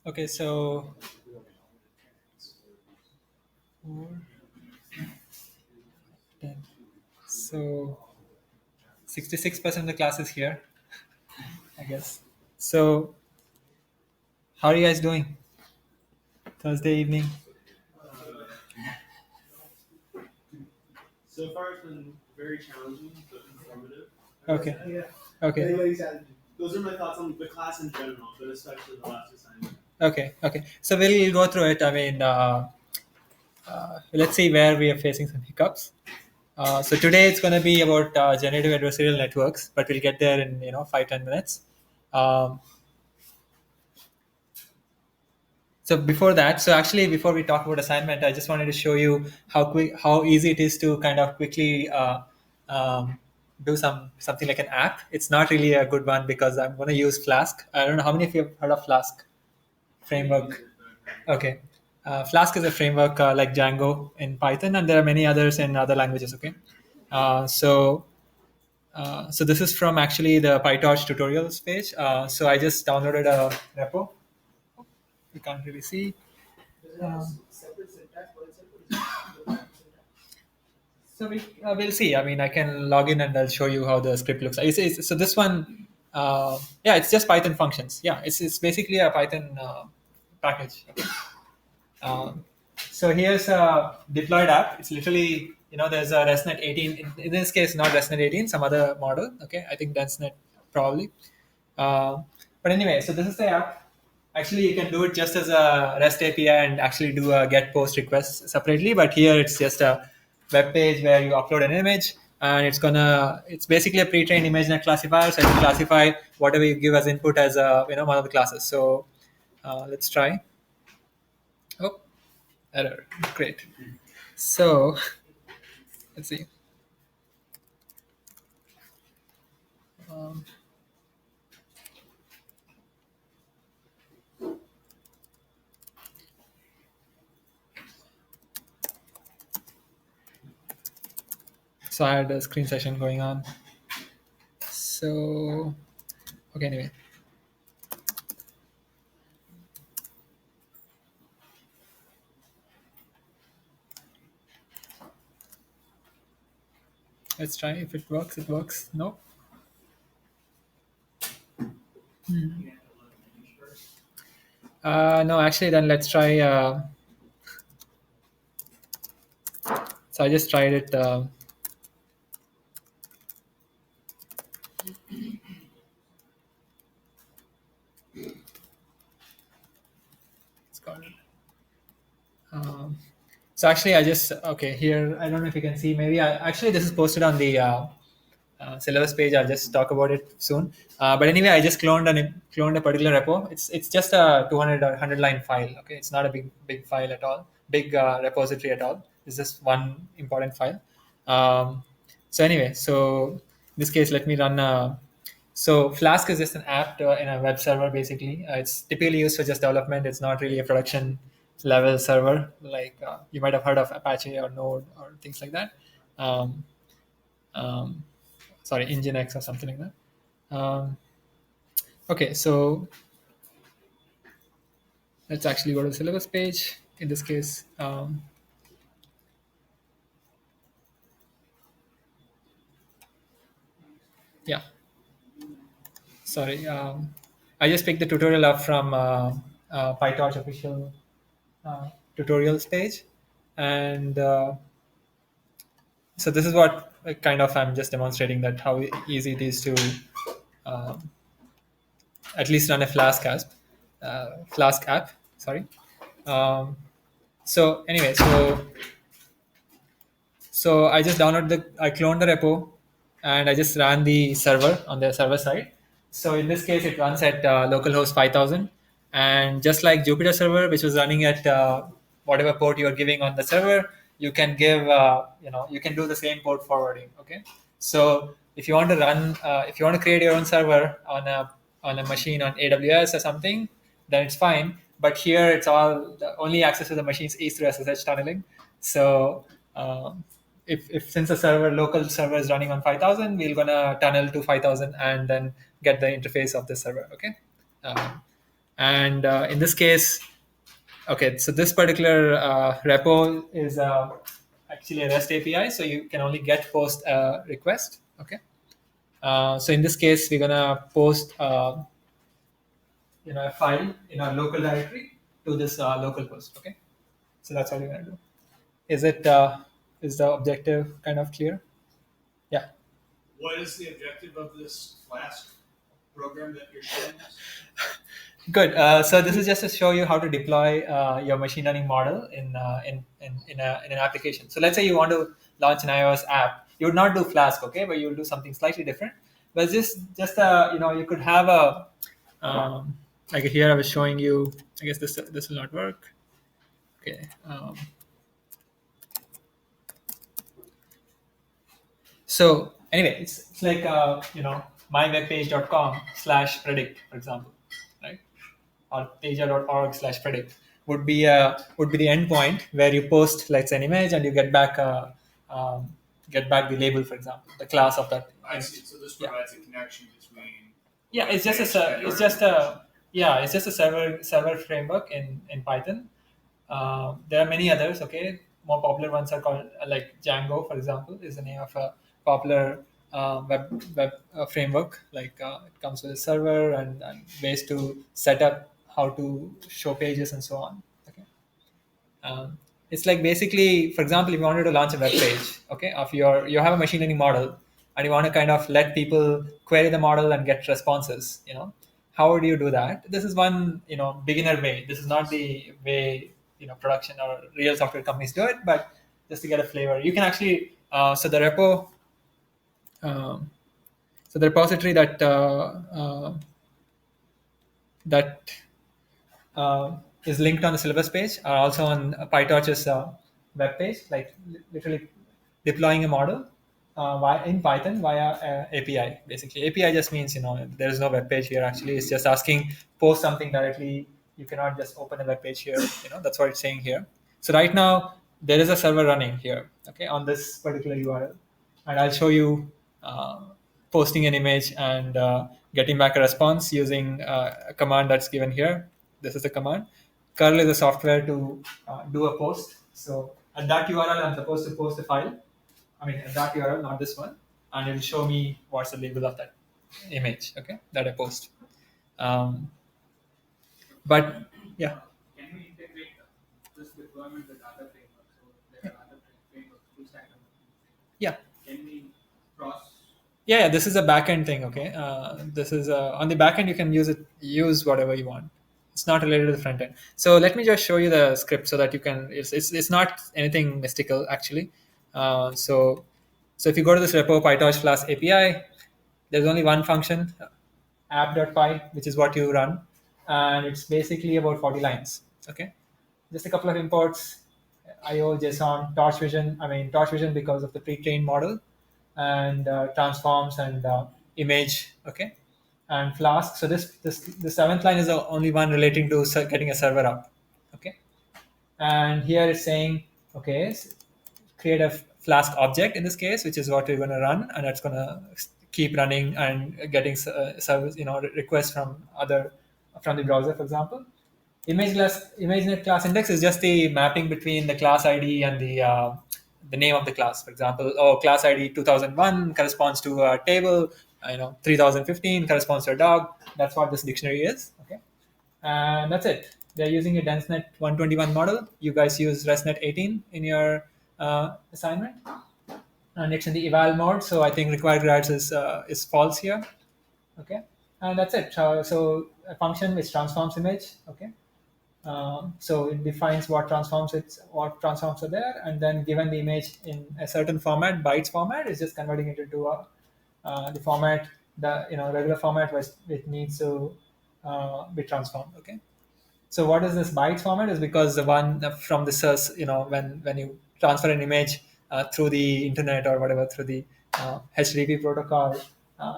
Okay, so 10. So 66% of the class is here, I guess. So how are you guys doing? Thursday evening. So far, it's been very challenging but informative. Okay. Yeah. Okay. Those are my thoughts on the class in general, but especially the last assignment. Okay. Okay. So we'll go through it. I mean, let's see where we are facing some hiccups. So today it's going to be about generative adversarial networks, but we'll get there in 5-10 minutes. Um, so before that, so actually before we talk about assignment, I just wanted to show you how easy it is to kind of quickly do something like an app. It's not really a good one because I'm going to use Flask. I don't know how many of you have heard of Flask framework. Okay. Flask is a framework like Django in Python, and there are many others in other languages. Okay. So this is from actually the PyTorch tutorials page. So I just downloaded a repo. You can't really see. So we'll see. I mean, I can log in and I'll show you how the script looks like. So this one, yeah, it's just Python functions. Yeah, it's basically a Python package. Um, so here's a deployed app. It's literally, there's a ResNet 18. In this case, not ResNet 18, some other model. Okay, I think that's net probably. But anyway, so this is the app. Actually, you can do it just as a REST API and actually do a GET POST request separately. But here it's just a web page where you upload an image, and it's basically a pre-trained ImageNet classifier. So it will classify whatever you give as input as one of the classes. So let's try. Oh, error. Great. So let's see. Um, so I had a screen session going on. So okay, anyway. Let's try if it works. It works. No. No, actually, then let's try. So I just tried it. It's got it. So actually, I just okay here. I don't know if you can see. Maybe actually this is posted on the syllabus page. I'll just talk about it soon. But anyway, I just cloned a particular repo. It's just a 200 or 100 line file. Okay, it's not a big file at all. Big repository at all. It's just one important file. So anyway, so in this case, let me run. So Flask is just an app in a web server. Basically, it's typically used for just development. It's not really a production level server like you might have heard of Apache or Node or things like that. Um, um, Sorry, Nginx or something like that. Okay, so let's actually go to the syllabus page. In this case, yeah. Sorry, I just picked the tutorial up from PyTorch official tutorials page, and so this is what kind of I'm just demonstrating that how easy it is to um, at least run a Flask app. Sorry. Um, so anyway, so I cloned the repo, and I just ran the server on the server side. So in this case, it runs at localhost 5000, and just like Jupyter server, which was running at whatever port you are giving on the server, you can give you can do the same port forwarding. Okay, so if you want to create your own server on a machine on AWS or something, then it's fine. But here, it's all the only access to the machines is through SSH tunneling. So if since the server local server is running on 5000, we're gonna tunnel to 5000 and then get the interface of the server. Okay. And in this case, okay, so this particular repo is actually a REST API, so you can only get post request. Okay. So in this case, we're gonna post a file in our local directory to this local host. Okay, so that's what we're gonna do. Is it is the objective kind of clear? Yeah. What is the objective of this Flask program that you're showing us? Good. So this is just to show you how to deploy your machine learning model in an application. So let's say you want to launch an iOS app. You would not do Flask, okay, but you will do something slightly different. But just you could have a like here I was showing you. I guess this will not work. Okay. So anyway, it's like mywebpage.com/predict, for example, right? Or pager.org/predict would be the endpoint where you post, let's say, an image and you um, get back the label, for example, the class of that I image. see. So this Yeah. provides a connection between. Yeah, it's just a server framework in Python. There are many others. Okay, more popular ones are called like Django, for example, is the name of a popular web framework. Like it comes with a server and ways to set up how to show pages and so on. Okay. Um, it's like basically, for example, if you wanted to launch a web page, okay, of you have a machine learning model, and you want to kind of let people query the model and get responses. How would you do that? This is one beginner way. This is not the way production or real software companies do it, but just to get a flavor, you can actually um, so the repository that is linked on the syllabus page are also on PyTorch's web page, like literally deploying a model in Python via API. Basically, API just means there is no web page here. Actually, it's just asking post something directly. You cannot just open a web page here. That's what it's saying here. So right now there is a server running here. Okay, on this particular URL, and I'll show you posting an image and getting back a response using a command that's given here. This is the command. Curl is the software to do a post. So at that URL, I'm supposed to post a file. I mean, at that URL, not this one, and it'll show me what's the label of that image. Okay, that I post. Um, but yeah, Can we integrate this deployment with other frameworks? So there are other frameworks, full stack development. yeah. Can we cross? Yeah, this is a backend thing. Okay, this is on the backend you can use whatever you want. It's not related to the front end. So let me just show you the script so that you can. It's not anything mystical actually. So if you go to this repo PyTorch Flask API, there's only one function, app.py, which is what you run, and it's basically about 40 lines. Okay, just a couple of imports, IO, JSON, Torch Vision. I mean Torch Vision because of the pre-trained model, and transforms and image. Okay, and Flask. So the seventh line is the only one relating to getting a server up. Okay, and here it's saying okay, create a Flask object in this case, which is what we're going to run, and it's going to keep running and getting service, requests from the browser, for example. ImageNet class index is just the mapping between the class ID and the name of the class. For example, class ID 2001 corresponds to a table. 3015 corresponds to a dog. That's what this dictionary is. Okay, and that's it. They're using a DenseNet 121 model. You guys use ResNet 18 in your assignment, and it's in the eval mode. So I think required grads is false here. Okay, and that's it. So a function which transforms image. Okay, so it defines what transforms are there, and then given the image in a certain format, bytes format, it's just converting it into the format, the regular format which needs to be transformed. Okay, so what is this bytes format is because the one from the source, when you transfer an image through the internet or whatever through the HTTP protocol,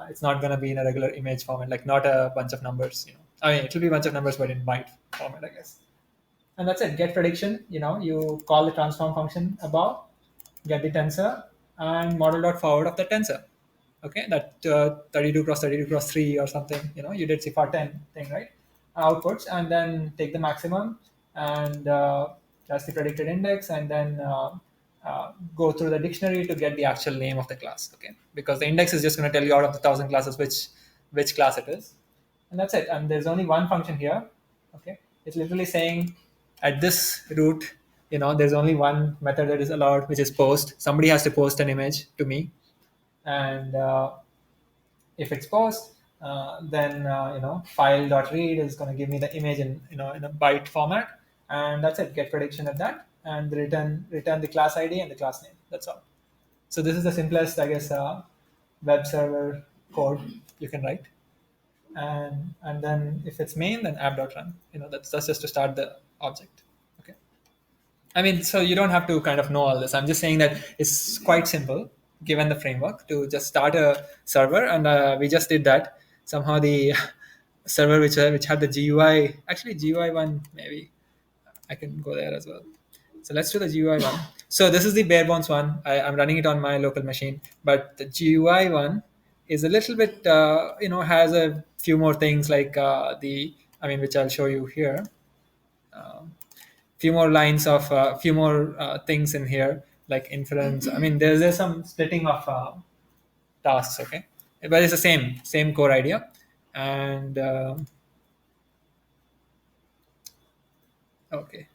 it's not going to be in a regular image format, like not a bunch of numbers. I mean, it will be a bunch of numbers, but in byte format, I guess. And that's it. Get prediction. You call the transform function above, get the tensor, and model dot forward of the tensor. Okay, that 32 cross 32 cross 3 or something. You did CFAR 10 thing, right? Outputs, and then take the maximum, and that's the predicted index, and then go through the dictionary to get the actual name of the class. Okay, because the index is just going to tell you out of the 1,000 classes which class it is, and that's it. And there's only one function here. Okay, it's literally saying at this root, there's only one method that is allowed, which is post. Somebody has to post an image to me, and if it's post, then file.read is going to give me the image in a byte format, and that's it. Get prediction at that, and return the class ID and the class name. That's all. So this is the simplest, I guess, web server code you can write, and then if it's main, then app.run. That's just to start the object. Okay. I mean, so you don't have to kind of know all this. I'm just saying that it's quite simple given the framework to just start a server, and we just did that. Somehow the server which had the GUI, actually GUI one, maybe I can go there as well. So let's do the GUI one. So this is the bare bones one. I'm running it on my local machine, but the GUI one is a little bit, has a few more things like which I'll show you here. Few more lines of few more things in here like inference. I mean, there's some splitting of tasks. Okay, but it's the same core idea. And okay,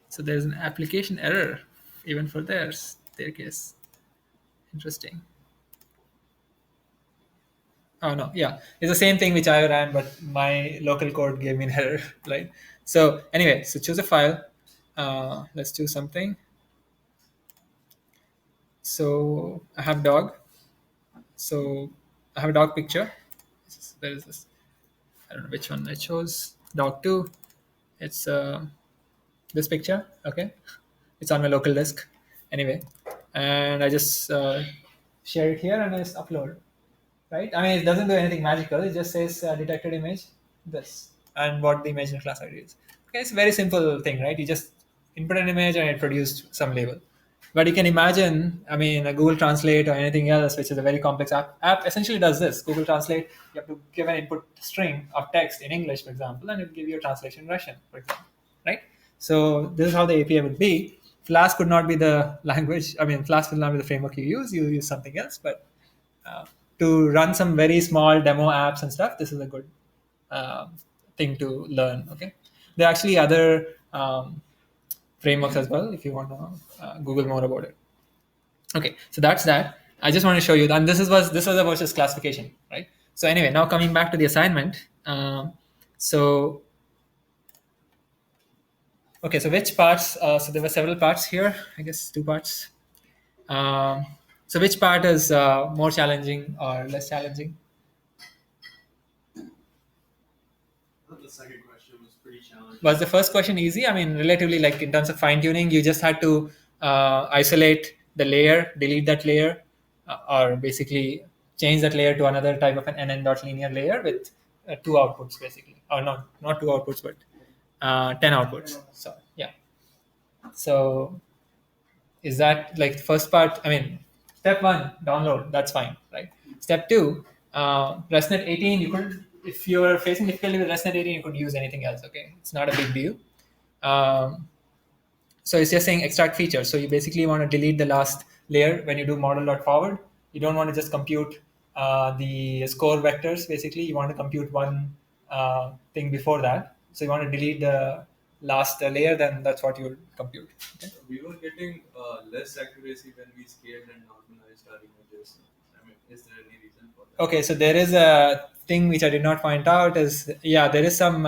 so there's an application error even for their case. Interesting. Oh no, yeah, it's the same thing which I ran, but my local code gave me an error, right? So anyway, so choose a file. Let's do something. So I have dog. So I have a dog picture. There is this. I don't know which one I chose. Dog two. It's this picture. Okay, it's on my local disk. Anyway, and I just share it here and I just upload. Right? I mean, it doesn't do anything magical. It just says detected image, this, and what the image and class ID is. Okay, it's a very simple thing, right? You just input an image and it produced some label. But you can imagine, I mean, a Google Translate or anything else, which is a very complex app essentially does this. Google Translate, you have to give an input string of text in English, for example, and it will give you a translation in Russian, for example, right? So this is how the API would be. Flask could not be the language. I mean, Flask will not be the framework you use. You use something else, but uh, to run some very small demo apps and stuff, this is a good uh, thing to learn. Okay, there are actually other frameworks as well if you want to Google more about it. Okay, so that's that. I just want to show you, and this was a versus classification, right? So anyway, now coming back to the assignment. So okay, so which parts? So there were several parts here. I guess two parts. Um, so which part is more challenging or less challenging? I thought the second question was pretty challenging. Was the first question easy? I mean, relatively, like in terms of fine tuning, you just had to isolate the layer, delete that layer, or basically change that layer to another type of an nn dot linear layer with two outputs, basically, or not two outputs, but 10 outputs. So yeah. So is that like the first part? I mean, step one, download. That's fine, right? Step two, ResNet 18. You could, if you're facing difficulty with ResNet 18, you could use anything else. Okay, it's not a big deal. Um, so it's just saying extract features. So you basically want to delete the last layer when you do model.forward. You don't want to just compute the score vectors. Basically, you want to compute one thing before that. So you want to delete the last layer, then that's what you would compute. Okay? We were getting less accuracy when we scaled and normalized our images. I mean, is there any reason for that? Okay, so there is a thing which I did not point out is, yeah, there is some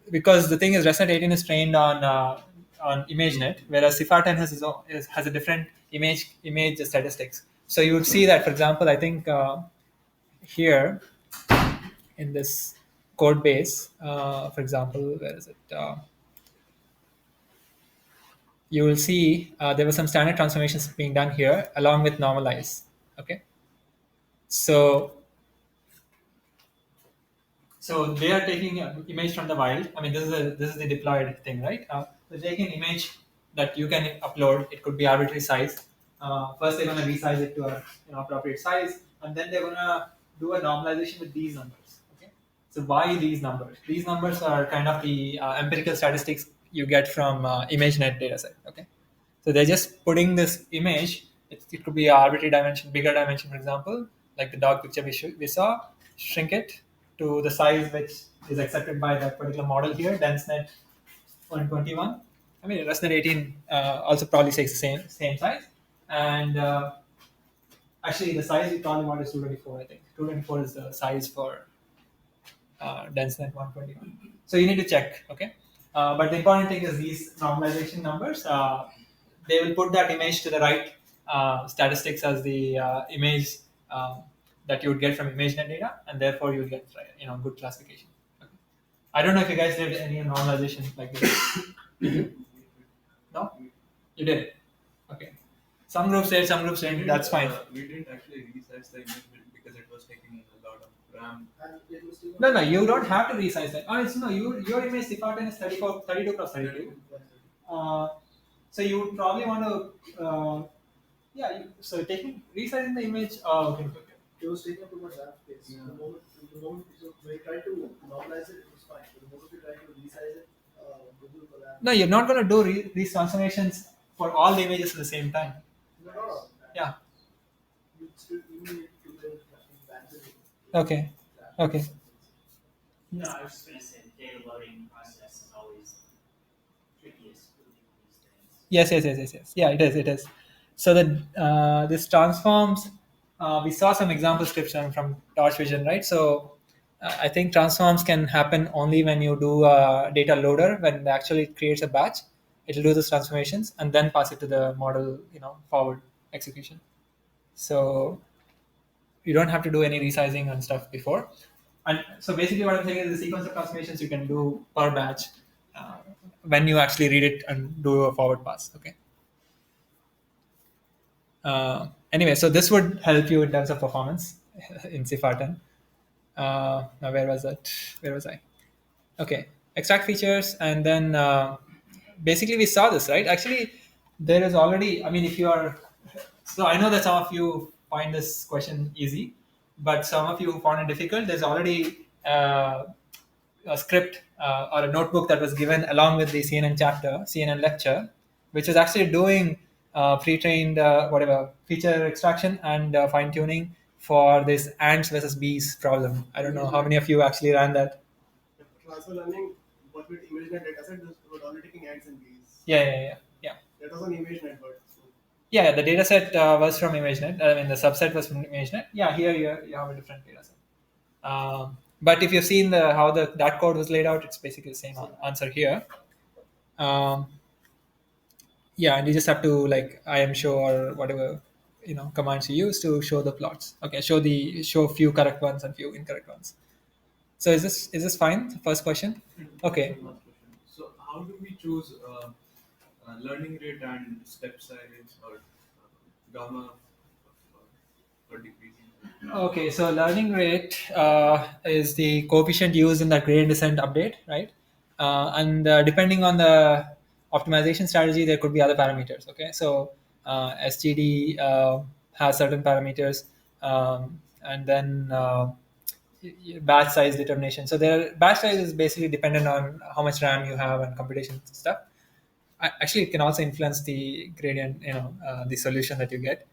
because the thing is ResNet 18 is trained on ImageNet, whereas CIFAR 10 has a different image statistics. So you would see that, for example, I think here in this code base, for example, where is it? You will see there were some standard transformations being done here along with normalize. Okay, so they are taking an image from the wild. I mean, this is the deployed thing, right? They're taking an image that you can upload. It could be arbitrary size. First, they're going to resize it to a appropriate size, and then they're going to do a normalization with these numbers. Okay. So why these numbers? These numbers are kind of the empirical statistics you get from ImageNet dataset. Okay. So they're just putting this image. It could be an arbitrary dimension, bigger dimension, for example, like the dog picture we saw. Shrink it to the size which is accepted by that particular model here, DenseNet 121. I mean, ResNet 18 also probably takes the same size. And actually, the size we probably want is 224. I think 224 is the size for DenseNet 121. So you need to check, okay? But the important thing is these normalization numbers. They will put that image to the right statistics as the image that you would get from ImageNet data, and therefore you will get good classification. Okay. I don't know if you guys did any normalization like this. Did you? No, you did. Okay. Some groups did, some groups didn't. That's fine. We didn't actually resize the image because it was taking a lot of RAM. No, you don't have to resize that. Oh, it's no, your image default is 32 cross 32. So you would probably want to, so taking resizing the image. Oh, okay. It was taking up too much RAM space. Yeah. The moment so when you try to normalize it, it was fine. But the moment you try to resize it, Google collapsed. No, you're not going to do these transformations for all the images at the same time. No. Yeah. You still need to do it. Okay. Okay. No, I was just going to say the data loading process is always trickiest with these things. Yes. Yeah, it is. It is. So this transforms. We saw some example scripts from Torch Vision, right? So I think transforms can happen only when you do a data loader. When actually it creates a batch, it'll do those transformations and then pass it to the model, forward execution. So you don't have to do any resizing and stuff before. And so basically, what I'm saying is the sequence of transformations you can do per batch when you actually read it and do a forward pass. Okay. Anyway, so this would help you in terms of performance in Cifar 10. Now where was that? Where was I? Okay, extract features, and then basically we saw this, right? Actually, there is already. I mean, if you are, so I know that some of you find this question easy, but some of you who found it difficult. There's already a script or a notebook that was given along with the CNN chapter, CNN lecture, which is actually doing pre-trained whatever feature extraction and fine tuning for this ants versus bees problem. I don't know how many of you actually ran that. Transfer learning, what with ImageNet dataset, was only taking ants and bees. Yeah. That was on ImageNet, but Yeah, the dataset was from ImageNet. I mean, the subset was from ImageNet. Yeah, here you have a different dataset. But if you've seen how that code was laid out, it's basically the same answer here. Yeah, and you just have to I am show or whatever commands you use to show the plots. Okay, show few correct ones and few incorrect ones. So is this fine? The first question. Okay. Last question. So how do we choose learning rate and step size or gamma for decreasing? Okay, so learning rate is the coefficient used in the gradient descent update, right? And depending on the optimization strategy, there could be other parameters. Okay, so SGD has certain parameters, and then batch size determination. So batch size is basically dependent on how much RAM you have and computation stuff. Actually, it can also influence the gradient, the solution that you get.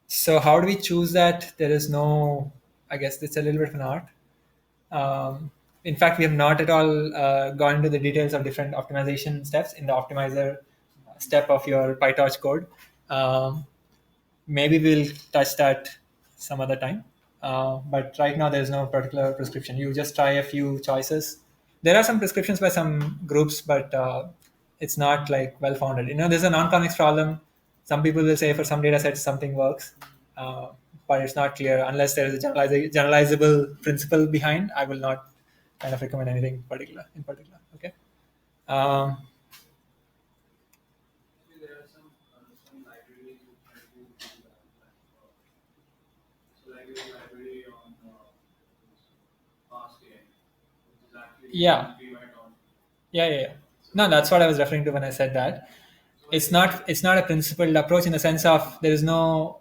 So how do we choose that? There is no, I guess it's a little bit of an art. In fact, we have not at all gone into the details of different optimization steps in the optimizer step of your PyTorch code. Maybe we'll touch that some other time. But right now, there's no particular prescription. You just try a few choices. There are some prescriptions by some groups, but it's not well founded. There's a non-convex problem. Some people will say for some data sets something works, but it's not clear unless there is a generalizable principle behind. I will not kind of recommend anything in particular. Okay. Um, Actually, there are some libraries which try to do that. So like there's a library on fast AI, which is actually Yeah. rewrite on. yeah. So No, that's what I was referring to when I said that. It's not a principled approach in the sense of there is no.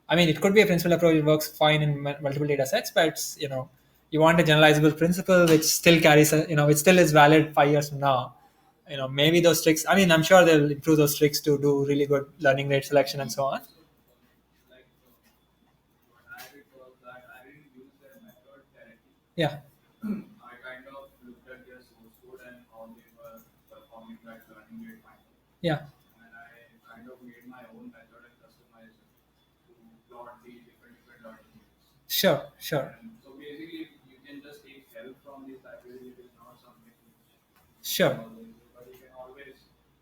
I mean, it could be a principled approach. It works fine in multiple data sets, but it's, you want a generalizable principle which still carries which still is valid 5 years from now. Maybe those tricks. I mean, I'm sure they'll improve those tricks to do really good learning rate selection and so on. Like what I did was that I didn't use their method directly. Yeah, I kind of looked at their source code and how they were performing that learning rate finding. yeah, And I kind of made my own method and customized it to plot the different learning rates. sure, sure, And so basically, you can just take help from these libraries. It is not something which sure. always, but you can always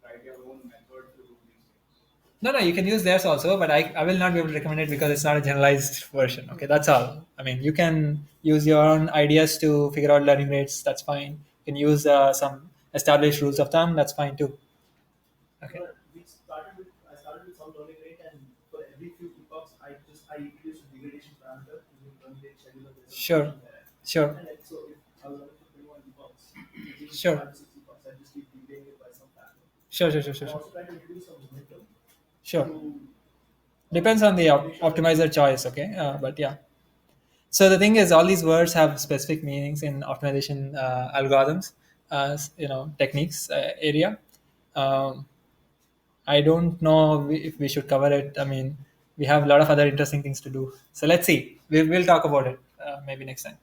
write your own method to do these things. No, no, you can use theirs also, but I will not be able to recommend it because it's not a generalized version. Okay, that's all. I mean, you can use your own ideas to figure out learning rates. That's fine. You can use some established rules of thumb. That's fine too. Okay. But I started with some learning rate, and for every few epochs, I introduced a degradation parameter using learning rate scheduler. There's a Sure. function there. Sure. And then, so if I was running for 21 epochs, taking Sure. 5 to 6 epochs, I just keep degrading it by some factor. Sure. Sure. Sure. Sure. I Sure. also try to introduce some momentum Sure. to Depends on the make sure that optimizer choice. Okay. But yeah. So the thing is, all these words have specific meanings in optimization algorithms, techniques area. Um, I don't know if we should cover it. I mean, we have a lot of other interesting things to do. So let's see. We'll talk about it maybe next time.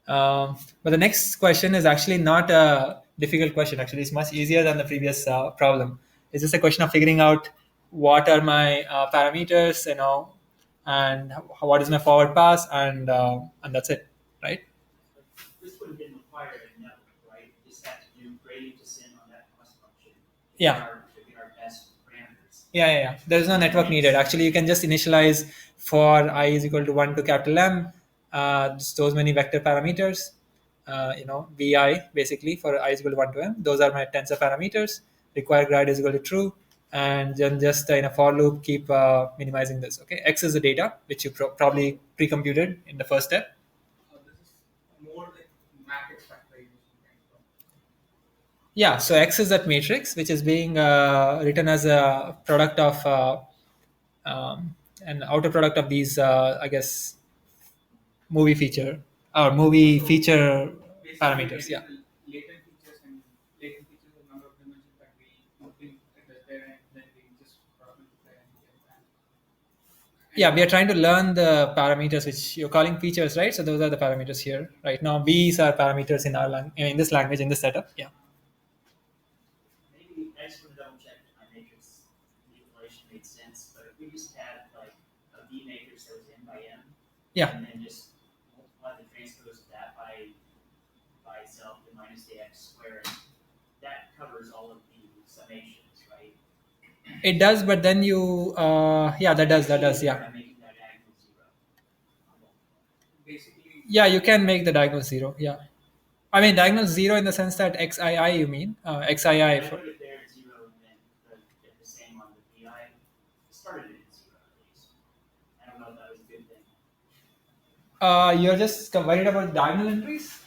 But the next question is actually not a difficult question. Actually, it's much easier than the previous problem. It's just a question of figuring out what are my parameters, and what is my forward pass, and that's it, right? This would have been required in network, right? Just have to do gradient descent on that cost function. Yeah. To get our best parameters. Yeah. There is no network needed. Actually, you can just initialize for I is equal to 1 to capital M, just those many vector parameters, vi basically for I is equal to 1 to M. Those are my tensor parameters. Required grad is equal to true. And then just in a for loop, keep minimizing this. Okay, X is the data, which you probably pre-computed in the first step. This is more like matrix factorization kind of. Yeah, so X is that matrix, which is being written as a product of an outer product of these, I guess, movie feature or movie feature Basically, parameters. Yeah, latent features the number of dimensions that we think it is there, and then we just multiply and get that. yeah. We are trying to learn the parameters which you're calling features, right? So those are the parameters here. Right now, these are parameters in our in this language, in this setup. Yeah. Maybe I just want to double check my matrix manipulation made sense, but if we just had like a V matrix that was n by m, Yeah. and then just multiply the transpose of that by itself to minus the x squared, that covers all of the summations, right? It does, but then you, yeah, that does, yeah. By making that diagonal zero. Basically, Yeah, you can make the diagonal zero. Yeah. I mean, diagonal zero in the sense that xii, you mean? Xii I for. put it there at zero and then did the same on the vi. Started it at zero at least. I don't know if that was a good thing. You're just worried about diagonal entries?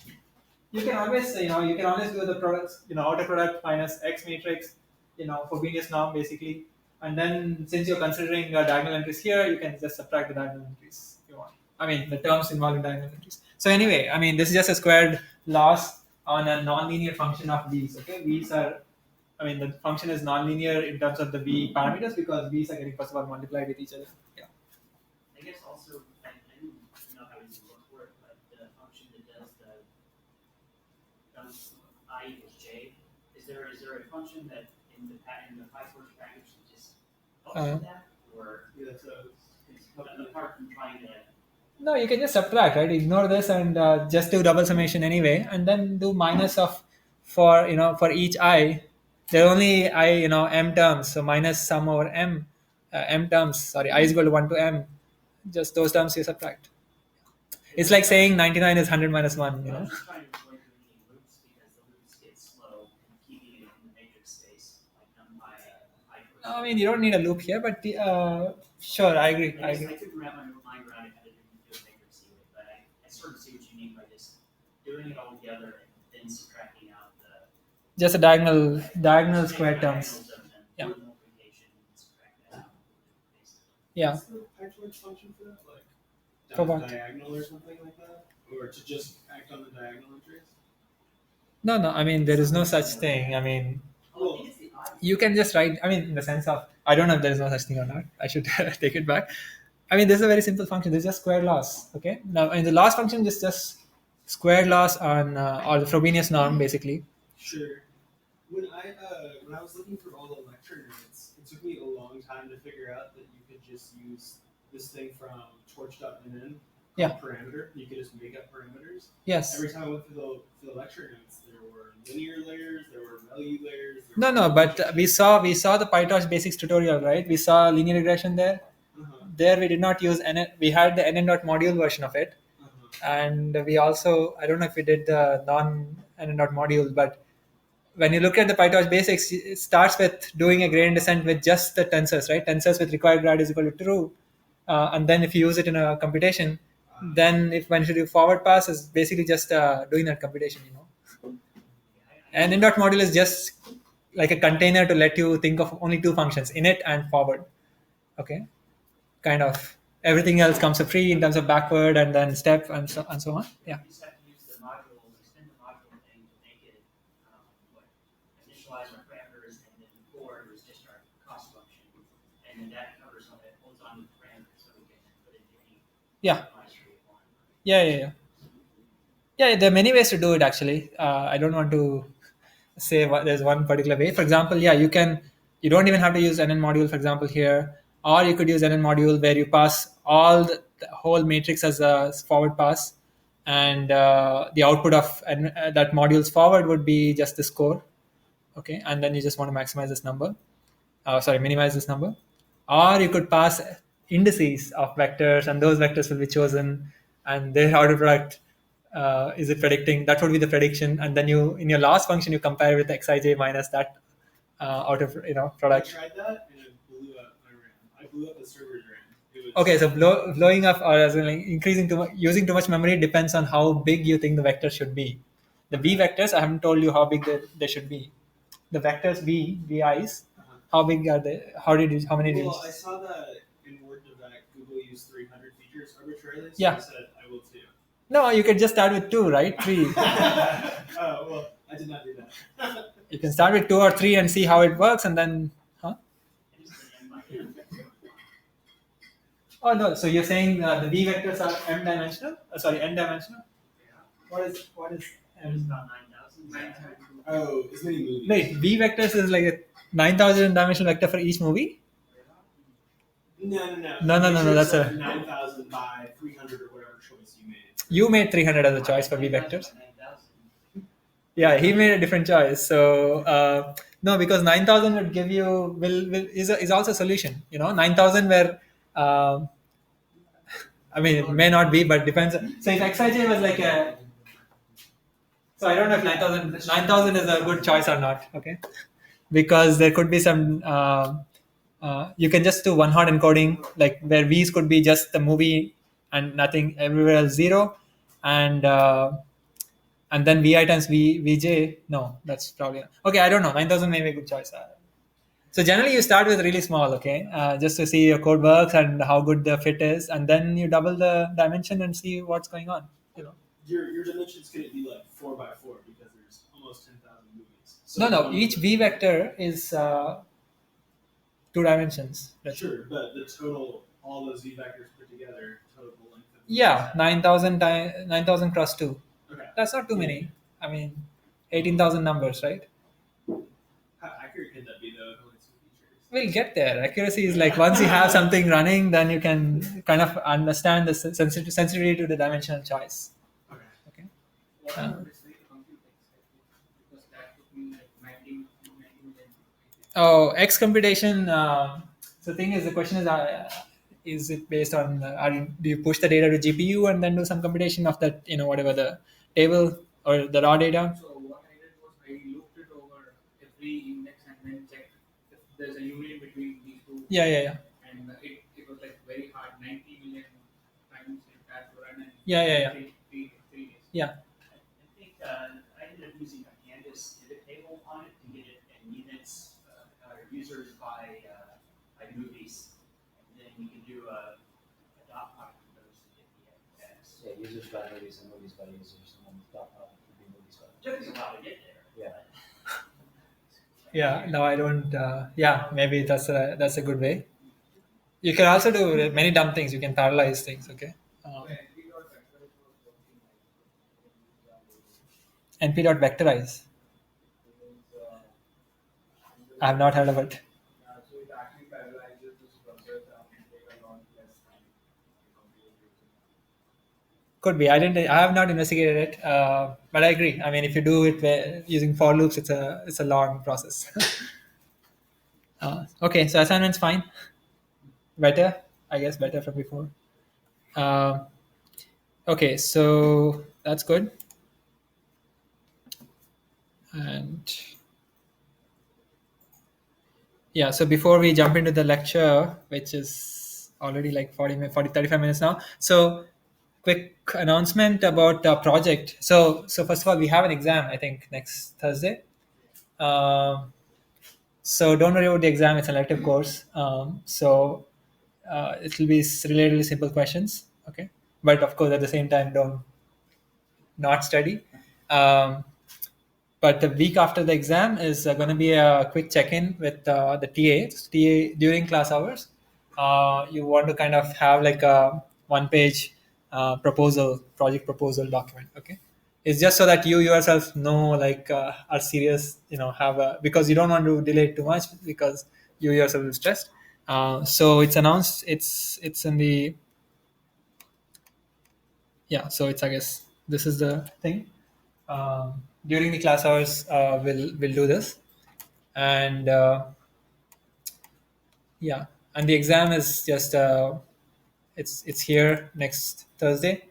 You can always, you can always do the products, outer product minus X matrix, for Venus norm basically. And then since you're considering diagonal entries here, you can just subtract the diagonal entries if you want. I mean, the terms involving diagonal entries. So anyway, I mean, this is just a squared loss on a nonlinear function of these. Okay, these are, I mean, the function is nonlinear in terms of the v parameters because these are getting first of all multiplied with each other. Yeah. I guess also, I didn't know how to look for it, but the function that does the I equals j, is there a function that in the PyTorch package that just helps with that, or yeah, that's apart from trying to No, you can just subtract, right? Ignore this and just do double summation anyway, and then do minus of for each I. There are only m terms, so minus sum over m terms. Sorry, I is equal to 1 to m. Just those terms you subtract. It's like saying 99 is 100 minus 1. I was just trying to avoid doing any loops because the loops get slow and keeping it in the matrix space, like done by I mean, you don't need a loop here, but sure, I agree. I I agree. couldn't wrap my mind around it how to do a matrix anyway, but I sort of see what you mean by just doing it all together and then subtracting out just a diagonal square terms. Diagonals of them, Yeah. do multiplication and subtract that out. Basically. Yeah. What's the PyTorch function for that? Like For down what? diagonal or something like that? Or to just act on the diagonal entries? No, no. I mean, there is no such thing. I mean, Oh, I think it's the odd. you can just write. I mean, in the sense of, I don't know if there is no such thing or not. I should take it back. I mean, this is a very simple function. This is just square loss. Okay. Now, in the loss function, just square loss on or the Frobenius norm, basically. Sure. When I was looking through all the lecture notes, it took me a long time to figure out that you could just use this thing from torch.mn Yeah. parameter. You could just make up parameters. Yes. Every time I went through the lecture notes, there were linear layers, there were value layers. No, no. But we saw the PyTorch basics tutorial, right? We saw linear regression there. Uh-huh, There we did not use NN. We had the NN.module version of it, uh-huh. and we also, I don't know if we did the non NN.module, but when you look at the PyTorch basics, it starts with doing a gradient descent with just the tensors, right? Tensors with required grad is equal to true, and then if you use it in a computation, then if when you do forward pass, is basically just doing that computation, you know. And NN.module is just like a container to let you think of only two functions, init and forward. Okay, kind of everything else comes for free in terms of backward and then step and so on. Yeah. You just have to use the module, extend the module thing to make it what initialize our parameters, and then forward was just our cost function, and then that covers all that holds on to the parameters, so we can put it in any Yeah. device we want. Yeah. Yeah. Yeah. Yeah. There are many ways to do it. Actually, I don't want to say there's one particular way. For example, yeah, you don't even have to use NN module, for example, here, or you could use NN module where you pass all the whole matrix as a forward pass, and the output of that module's forward would be just the score. Okay, and then you just want to maximize this number. Minimize this number. Or you could pass indices of vectors, and those vectors will be chosen, and their outer product is it predicting? That would be the prediction, and then you, in your last function, you compare with xij minus that out of I product. tried that and it blew up my RAM. I blew up the server's RAM. It was Okay, so blowing up or as in like increasing too much, using too much memory depends on how big you think the vector should be. The v vectors, I haven't told you how big they should be. The vectors vi's, Uh-huh. how big are they? How many Well, digits? I saw that in WordDev Google used 300 features arbitrarily, so Yeah. I said I will too. No, you could just start with two, right? Three. Oh, well, I did not do that. You can start with two or three and see how it works, and then, huh? It is an M by M. Oh no, so you're saying the v vectors are m dimensional? N dimensional? What is There's m? about 9,000. Oh, as many movies. Wait, v vectors is like a 9,000 dimensional vector for each movie? No. No, that's a- 9,000 by 300 or whatever choice you made. You made 300 as a choice for v 9,000 vectors. by 9,000. Yeah, he made a different choice. So no, because 9,000 would give you is also a solution. 9,000 where I mean it may not be, but depends. So if xij was like a, so I don't know if 9,000 is a good choice or not. Okay, because there could be some. You can just do one hot encoding, like where v's could be just the movie and nothing everywhere else zero, and then vi times vj. No, that's probably okay. I don't know. 9,000 may be a good choice. So generally, you start with really small, okay, just to see your code works and how good the fit is, and then you double the dimension and see what's going on. Your dimension's going to be like 4 by 4 because there's almost 10,000 movies. So No. Each v vector is two dimensions. That's Sure, but the total, all those v vectors put together, total length of Yeah, 9,000 cross 2. Okay. That's not too many. I mean, 18,000 numbers, right? How accurate can that be though? With only 2 features. We'll get there. Accuracy is like once you have something running, then you can kind of understand the sensitivity to the dimensional choice. Okay. Okay. What Uh, are the way to compute exactly? Because that took me like 90 million. Oh, X computation. So the thing is, the question is it based on, do you push the data to GPU and then do some computation of that, whatever the table or the raw data? So what I did was I looked it over every index and then checked if there's a union between these two. Yeah. And it was like very hard, 90 million times it had to run and Yeah. three days. Yeah. I think I ended up using a Canvas pivot table users by movies, and then you can do a dot product of those to get the text. Yeah, users by movies and movies by users, and then dot product would be movies by. Took us a while to get there. Yeah. Yeah, no, I don't. Yeah, maybe that's a good way. You can also do many dumb things. You can parallelize things. Okay. NP dot vectorize. I have not heard of it. So it actually parallelizes this process and take a lot less time. Could be. I didn't. I have not investigated it. But I agree. I mean, if you do it using for loops, it's a long process. Okay, so assignment's fine. Better, I guess. Better from before. Um okay, so that's good. And yeah, so before we jump into the lecture, which is already like 35 minutes now, so quick announcement about project. So first of all, we have an exam, I think, next Thursday. So don't worry about the exam, it's an elective course. So it will be relatively simple questions, okay, but of course at the same time don't not study. But the week after the exam is going to be a quick check-in with the TA during class hours. You want to kind of have like a one-page project proposal document. Okay, it's just so that you yourself know, like, are serious. Have a, because you don't want to delay it too much because you yourself is stressed. So it's announced. It's in the, yeah. So it's, I guess this is the thing. During the class hours, we'll do this, and yeah, and the exam is just it's here next Thursday,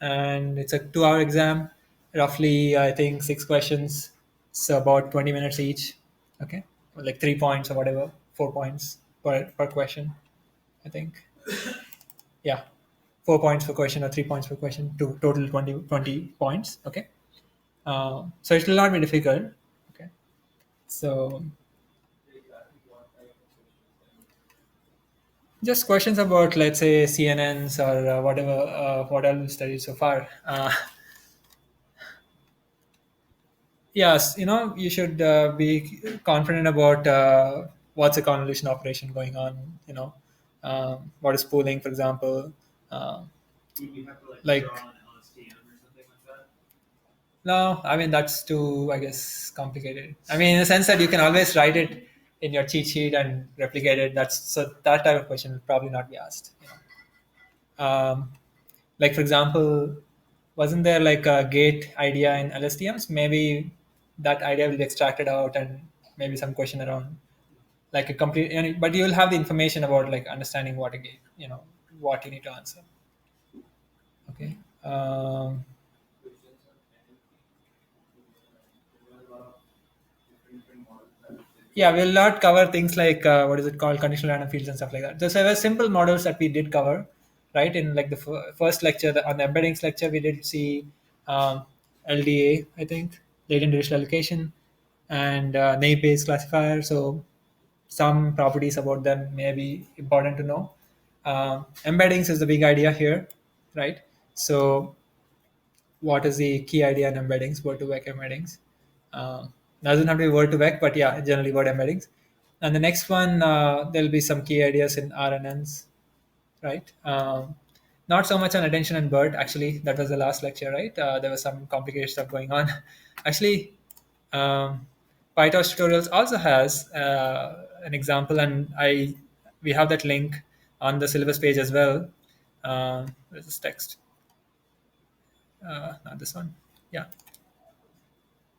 and it's a 2-hour exam, roughly I think 6 questions, so about 20 minutes each. Okay, like 3 points or whatever, 4 points per question, I think. Yeah, 4 points per question or 3 points per question, to total 20 points. Okay. So it will not be difficult. Okay. So just questions about, let's say, CNNs or whatever, what else we studied so far. Yes, you should be confident about what's a convolution operation going on. What is pooling, for example. Would we have to Like- draw an LSTM or something like that? No, I mean that's too, I guess, complicated. I mean, in the sense that you can always write it in your cheat sheet and replicate it. That type of question will probably not be asked. Like, for example, wasn't there like a gate idea in LSTMs? Maybe that idea will be extracted out, and maybe some question around like a complete. But you will have the information about, like, understanding what a gate. What you need to answer. Okay. Yeah, we'll not cover things like what is it called, conditional random fields and stuff like that. Those are simple models that we did cover, right? In like the first lecture, on the embeddings lecture, we did see LDA, I think, latent digital allocation, and naive Bayes classifier. So some properties about them may be important to know. Embeddings is the big idea here, right? So what is the key idea in embeddings, word to vec embeddings? Doesn't have to be word to vec, but yeah, generally word embeddings. And the next one, there'll be some key ideas in RNNs, right? Not so much on attention and BERT, actually. That was the last lecture, right? There was some complicated stuff going on. Actually, PyTorch tutorials also has an example, and we have that link on the syllabus page as well. There's this text. Not this one. Yeah.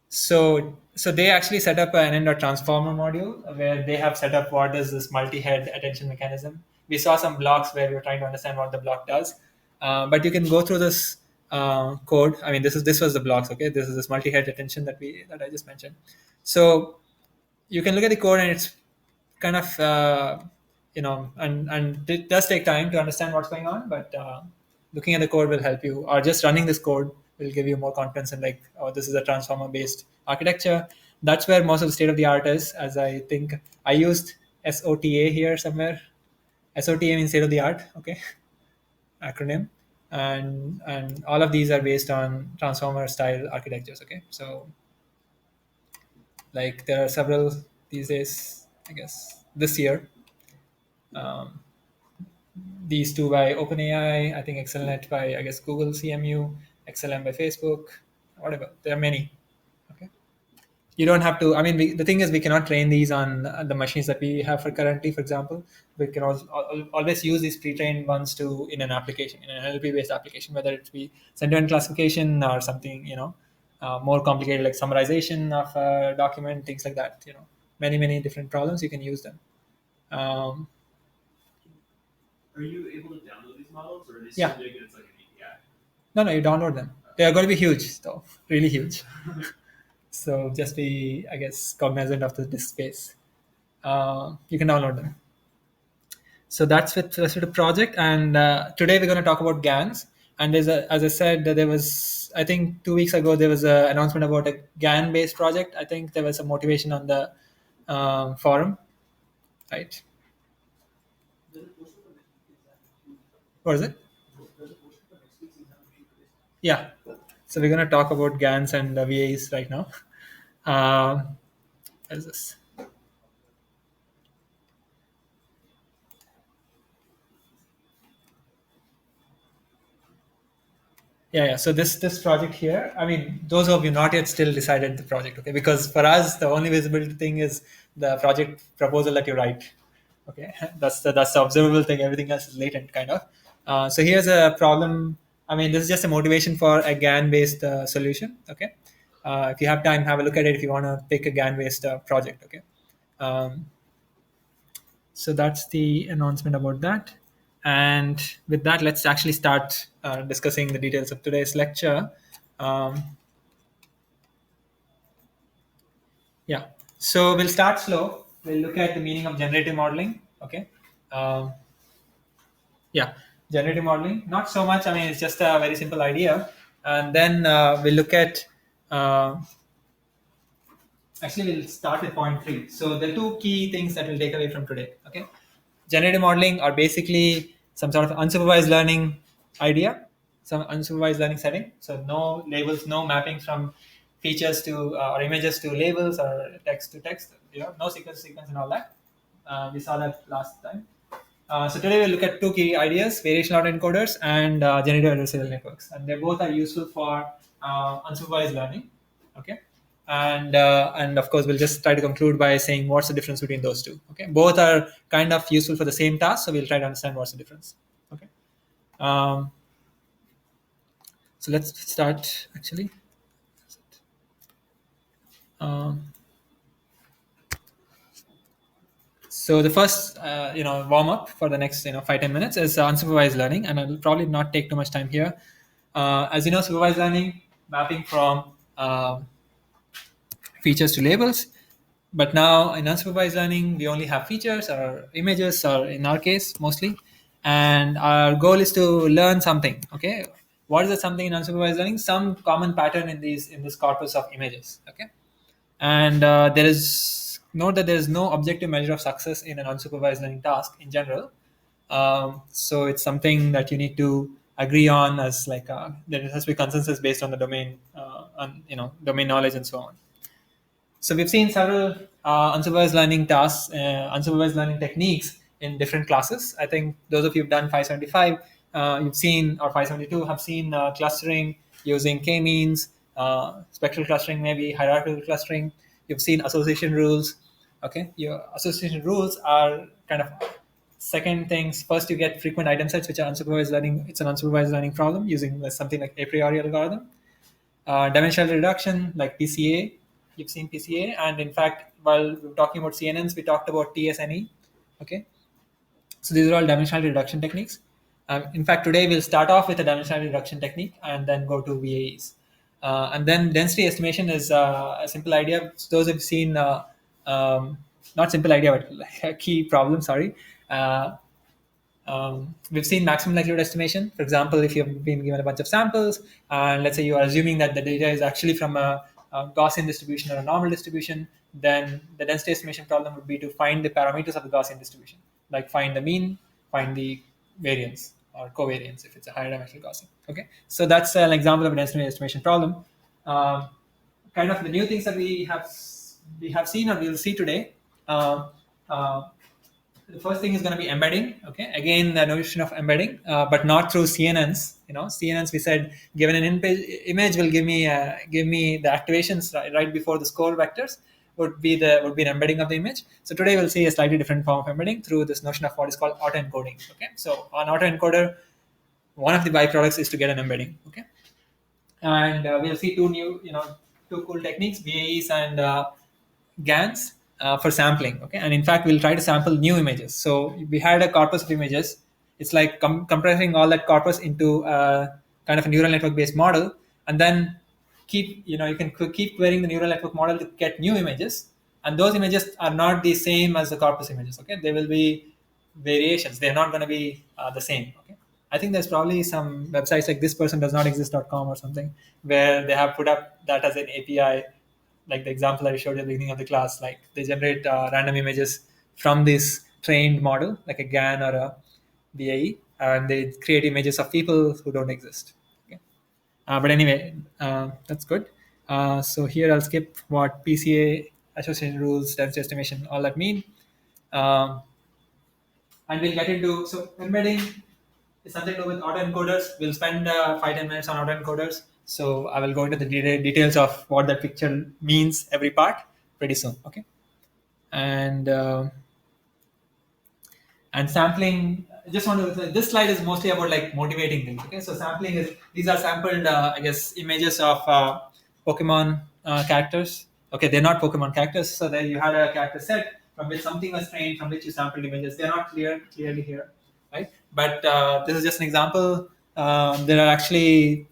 So they actually set up an end.transformer module where they have set up what is this multi-head attention mechanism. We saw some blocks where we were trying to understand what the block does, but you can go through this code. I mean, this was the blocks. Okay, this is this multi-head attention that I just mentioned. So you can look at the code, and it's kind of and it does take time to understand what's going on, but looking at the code will help you, or just running this code will give you more confidence in, like, oh, this is a transformer based architecture. That's where most of the state of the art is, as I think I used SOTA here somewhere. SOTA means state of the art. Okay, acronym, and all of these are based on transformer style architectures. Okay, so like there are several these days. I guess this year. Um, these two by OpenAI, I think XLNet by I guess Google CMU, XLM by Facebook, whatever. There are many. Okay, you don't have to. I mean, the thing is, we cannot train these on the machines that we have for currently. For example, we can always use these pre-trained ones to in an application, in an NLP-based application, whether it be sentiment classification or something, more complicated like summarization of a document, things like that. Many different problems. You can use them. Um, Are you able to download these models, or are they so Yeah. big that it's like an API? No, you download them. They are going to be huge, though, really huge. So just be, I guess, cognizant of the disk space. You can download them. So that's with respect to project. And today we're going to talk about GANs. And as I said, there was, I think 2 weeks ago, there was an announcement about a GAN-based project. I think there was some motivation on the forum, right? What is it? Yeah. So we're going to talk about GANs and VAs right now. What is this? Yeah. So this project here, I mean, those of you not yet still decided the project, okay? Because for us, the only visibility thing is the project proposal that you write. Okay, that's the observable thing. Everything else is latent, kind of. So here's a problem. I mean, this is just a motivation for a GAN-based solution. Okay, if you have time, have a look at it. If you want to pick a GAN-based project, okay. Um, so that's the announcement about that. And with that, let's actually start discussing the details of today's lecture. Um, yeah. So we'll start slow. We'll look at the meaning of generative modeling. Okay. Um, yeah, generative modeling. Not so much. I mean, it's just a very simple idea. And then we'll look at. Actually, we'll start with point 3. So the two key things that we'll take away from today. Okay, generative modeling are basically some sort of unsupervised learning idea, some unsupervised learning setting. So no labels, no mapping from features to or images to labels or text to text. No sequence and all that. We saw that last time. So today we'll look at two key ideas: variational autoencoders and generative adversarial networks, and they both are useful for unsupervised learning. Okay, and of course we'll just try to conclude by saying what's the difference between those two. Okay, both are kind of useful for the same task, so we'll try to understand what's the difference. Okay, um, so let's start actually. Um, So the first, warm up for the next 5-10 minutes is unsupervised learning, and I'll probably not take too much time here. As you know, supervised learning mapping from features to labels, but now in unsupervised learning we only have features or images, or in our case mostly, and our goal is to learn something. Okay, what is that something in unsupervised learning? Some common pattern in this corpus of images. Okay, and there is note that there is no objective measure of success in an unsupervised learning task in general. So it's something that you need to agree on as like there has to be consensus based on the domain, on domain knowledge and so on. So we've seen several unsupervised learning tasks, unsupervised learning techniques in different classes. I think those of you who've done 575, you've seen, or 572 have seen clustering using k-means, spectral clustering, maybe hierarchical clustering. You've seen association rules. Okay, your association rules are kind of second things. First, you get frequent item sets, which are unsupervised learning. It's an unsupervised learning problem using something like a priori algorithm. Dimensional reduction, like PCA, you've seen PCA, and in fact, while we were talking about CNNs, we talked about TSNE. Okay, so these are all dimensional reduction techniques. In fact, today we'll start off with a dimensional reduction technique and then go to VAEs. And then density estimation is a simple idea. So those who've seen, not simple idea, but like a key problem, sorry. We've seen maximum likelihood estimation. For example, if you've been given a bunch of samples, and let's say you are assuming that the data is actually from a Gaussian distribution or a normal distribution, then the density estimation problem would be to find the parameters of the Gaussian distribution, like find the mean, find the variance or covariance if it's a higher dimensional Gaussian. Okay, so that's an example of a density estimation problem. Um, Kind of the new things that we have seen or we'll see today. Uh, uh, the first thing is going to be embedding. Okay, again the notion of embedding, but not through CNNs. CNNs, we said given an image will give me the activations right before the score vectors would be an embedding of the image. So today we'll see a slightly different form of embedding through this notion of what is called autoencoding. Okay, so on autoencoder, one of the byproducts is to get an embedding. Okay, and we'll see two cool techniques, VAEs and GANs for sampling. Okay, and in fact, we'll try to sample new images. So we had a corpus of images. It's like compressing all that corpus into kind of a neural network based model, and then you can keep querying the neural network model to get new images, and those images are not the same as the corpus images. Okay, they will be variations. They're not going to be the same. Okay, I think there's probably some websites like thispersondoesnotexist.com or something where they have put up that as an API, like the example I showed at the beginning of the class. Like they generate random images from this trained model, like a GAN or a BAE, and they create images of people who don't exist. Okay. But anyway, that's good. So here I'll skip what PCA, association rules, density estimation, all that mean. And we'll get into, so embedding is something to do with autoencoders. We'll spend 5-10 minutes on autoencoders. So I will go into the details of what that picture means, every part, pretty soon. Okay. And sampling, I just want to, this slide is mostly about like motivating things. Okay, so sampling is, these are sampled I guess images of Pokemon characters. Okay, they're not Pokemon characters, so then you had a character set from which something was trained, from which you sampled images. They're not clearly here, right? But this is just an example. There are actually,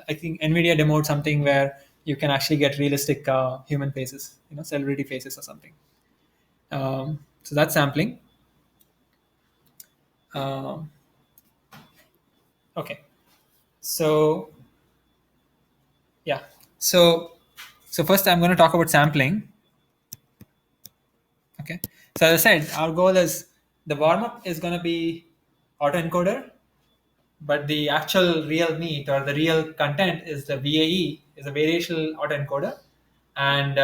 I think NVIDIA demoed something where you can actually get realistic human faces, celebrity faces or something. So that's sampling. Okay, so yeah, so first I'm going to talk about sampling. Okay, so as I said, our goal is the warm-up is going to be autoencoder, but the actual real meat or the real content is the VAE, is a variational autoencoder, and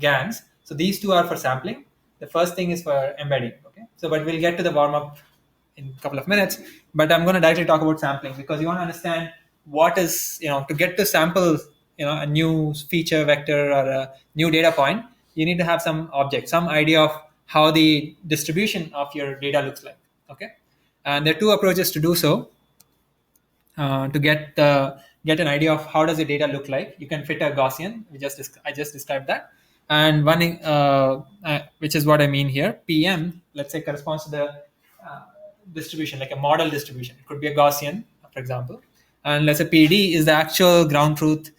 GANs. So these two are for sampling. The first thing is for embedding. Okay, so but we'll get to the warm-up in a couple of minutes, but I'm going to directly talk about sampling because you want to understand what is, to get to sample, a new feature vector or a new data point, you need to have some object, some idea of how the distribution of your data looks like. Okay, and there are two approaches to do so. To get an idea of how does the data look like, you can fit a Gaussian. I just described that, and one which is what I mean here. PM, let's say, corresponds to the distribution, like a model distribution. It could be a Gaussian, for example, and let's say PD is the actual ground truth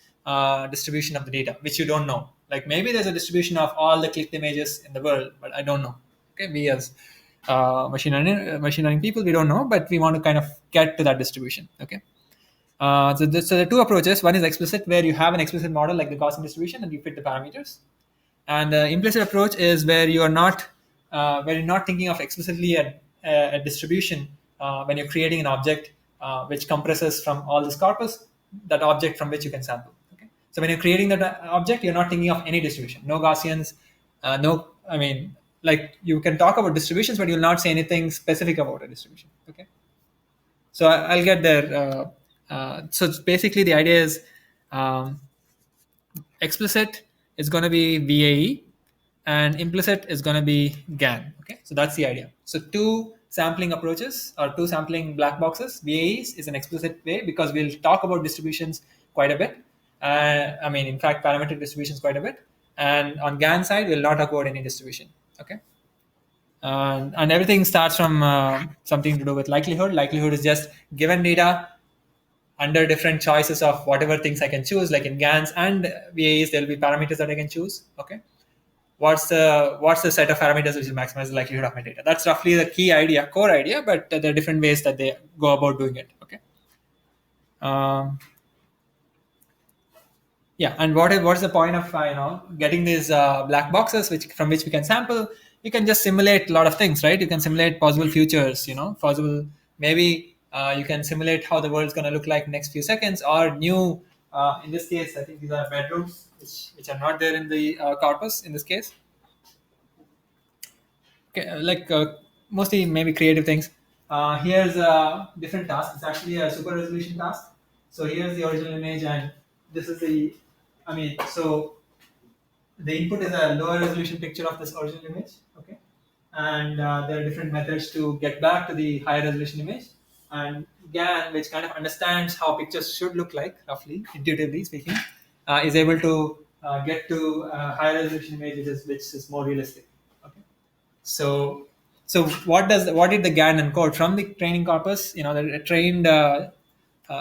distribution of the data, which you don't know. Like maybe there's a distribution of all the clicked images in the world, but I don't know. Okay, we as machine learning people, we don't know, but we want to kind of get to that distribution. Okay. So there are two approaches. One is explicit, where you have an explicit model like the Gaussian distribution and you fit the parameters. And the implicit approach is where you're not thinking of explicitly a distribution when you're creating an object which compresses from all this corpus, that object from which you can sample. Okay. So when you're creating that object, you're not thinking of any distribution, no Gaussians, like you can talk about distributions, but you'll not say anything specific about a distribution. Okay. So I'll get there. So basically the idea is explicit is going to be VAE and implicit is going to be GAN. Okay, so that's the idea. So two sampling approaches or two sampling black boxes. VAEs is an explicit way because we'll talk about distributions quite a bit. In fact, parametric distributions quite a bit. And on GAN side, we'll not talk about any distribution. Okay. And everything starts from something to do with likelihood. Likelihood is just given data under different choices of whatever things I can choose. Like in GANs and VAEs, there'll be parameters that I can choose. Okay, what's the set of parameters which will maximize the likelihood of my data? That's roughly the core idea, but there are different ways that they go about doing it. Okay. Yeah, and what is the point of getting these black boxes which we can sample? You can just simulate a lot of things, right? You can simulate possible futures, possible, maybe you can simulate how the world's going to look like next few seconds, or new. In this case, I think these are bedrooms which are not there in the corpus in this case. Okay, mostly maybe creative things. Here's a different task. It's actually a super resolution task. So here's the original image, and this is the. I mean, so the input is a lower resolution picture of this original image. Okay, and there are different methods to get back to the higher resolution image. And GAN, which kind of understands how pictures should look like, roughly, intuitively speaking, is able to get to higher resolution images, which is more realistic. Okay. So, what did the GAN encode from the training corpus? The trained, I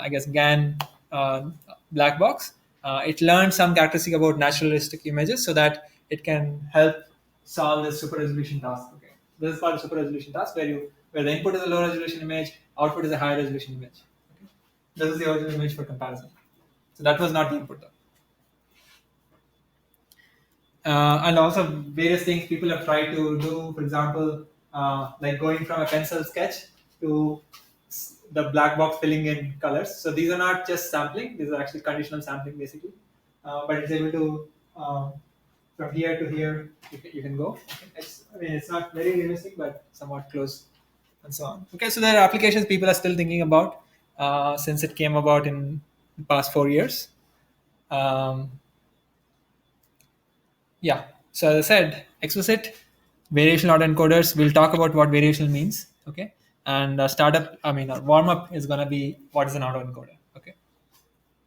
guess, GAN black box. It learned some characteristic about naturalistic images so that it can help solve the super resolution task. Okay, this is called a super resolution task where the input is a low resolution image, output is a high resolution image. Okay, this is the original image for comparison. So that was not the input though. And also various things people have tried to do. For example, like going from a pencil sketch to the black box filling in colors. So these are not just sampling; these are actually conditional sampling, basically. But it's able to from here to here you can go. Okay. It's not very realistic, but somewhat close, and so on. Okay, so there are applications people are still thinking about since it came about in the past 4 years. Um, Yeah. So as I said, explicit variational autoencoders. We'll talk about what variational means. Okay. And startup. Our warm up is gonna be what is an autoencoder. Okay.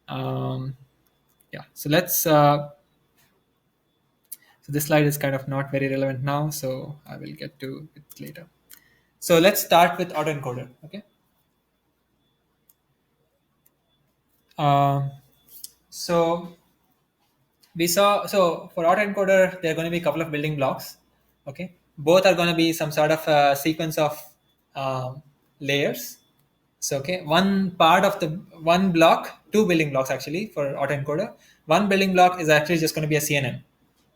Um, yeah. So let's. So this slide is kind of not very relevant now, so I will get to it later. So let's start with autoencoder. Okay. Um, so we saw, so for autoencoder there are going to be a couple of building blocks. Okay, both are going to be some sort of a sequence of layers. So okay, one part of the one block, two building blocks actually for autoencoder. One building block is actually just going to be a CNN.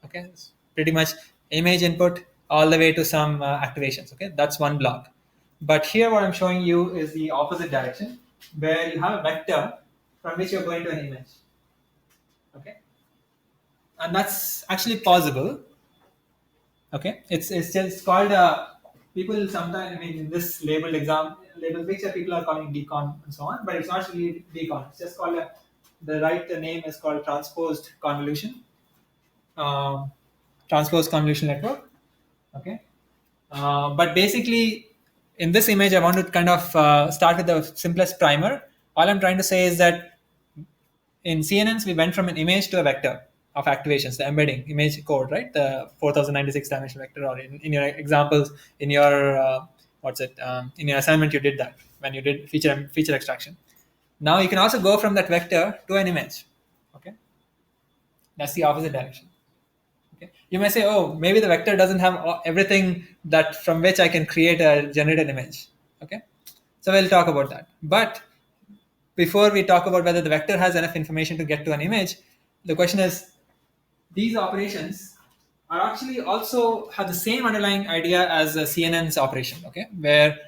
Okay, it's pretty much image input all the way to some activations. Okay, that's one block. But here what I'm showing you is the opposite direction, where you have a vector from which you're going to an image. Okay, and that's actually possible. Okay, it's just called people sometimes. In this labeled picture, people are calling decon and so on, but it's not really decon. It's just called the right name is called transposed convolution, um, transposed convolution network. Okay, but basically, in this image, I want to kind of start with the simplest primer. All I'm trying to say is that in CNNs, we went from an image to a vector of activations, the embedding image code, right? The 4096 dimensional vector, or in your examples, in your in your assignment, you did that when you did feature extraction. Now you can also go from that vector to an image. Okay, that's the opposite direction. Okay, you may say, oh, maybe the vector doesn't have everything that from which I can create a generated image. Okay, so we'll talk about that. But before we talk about whether the vector has enough information to get to an image, the question is, these operations are actually also have the same underlying idea as a CNN's operation, okay? Where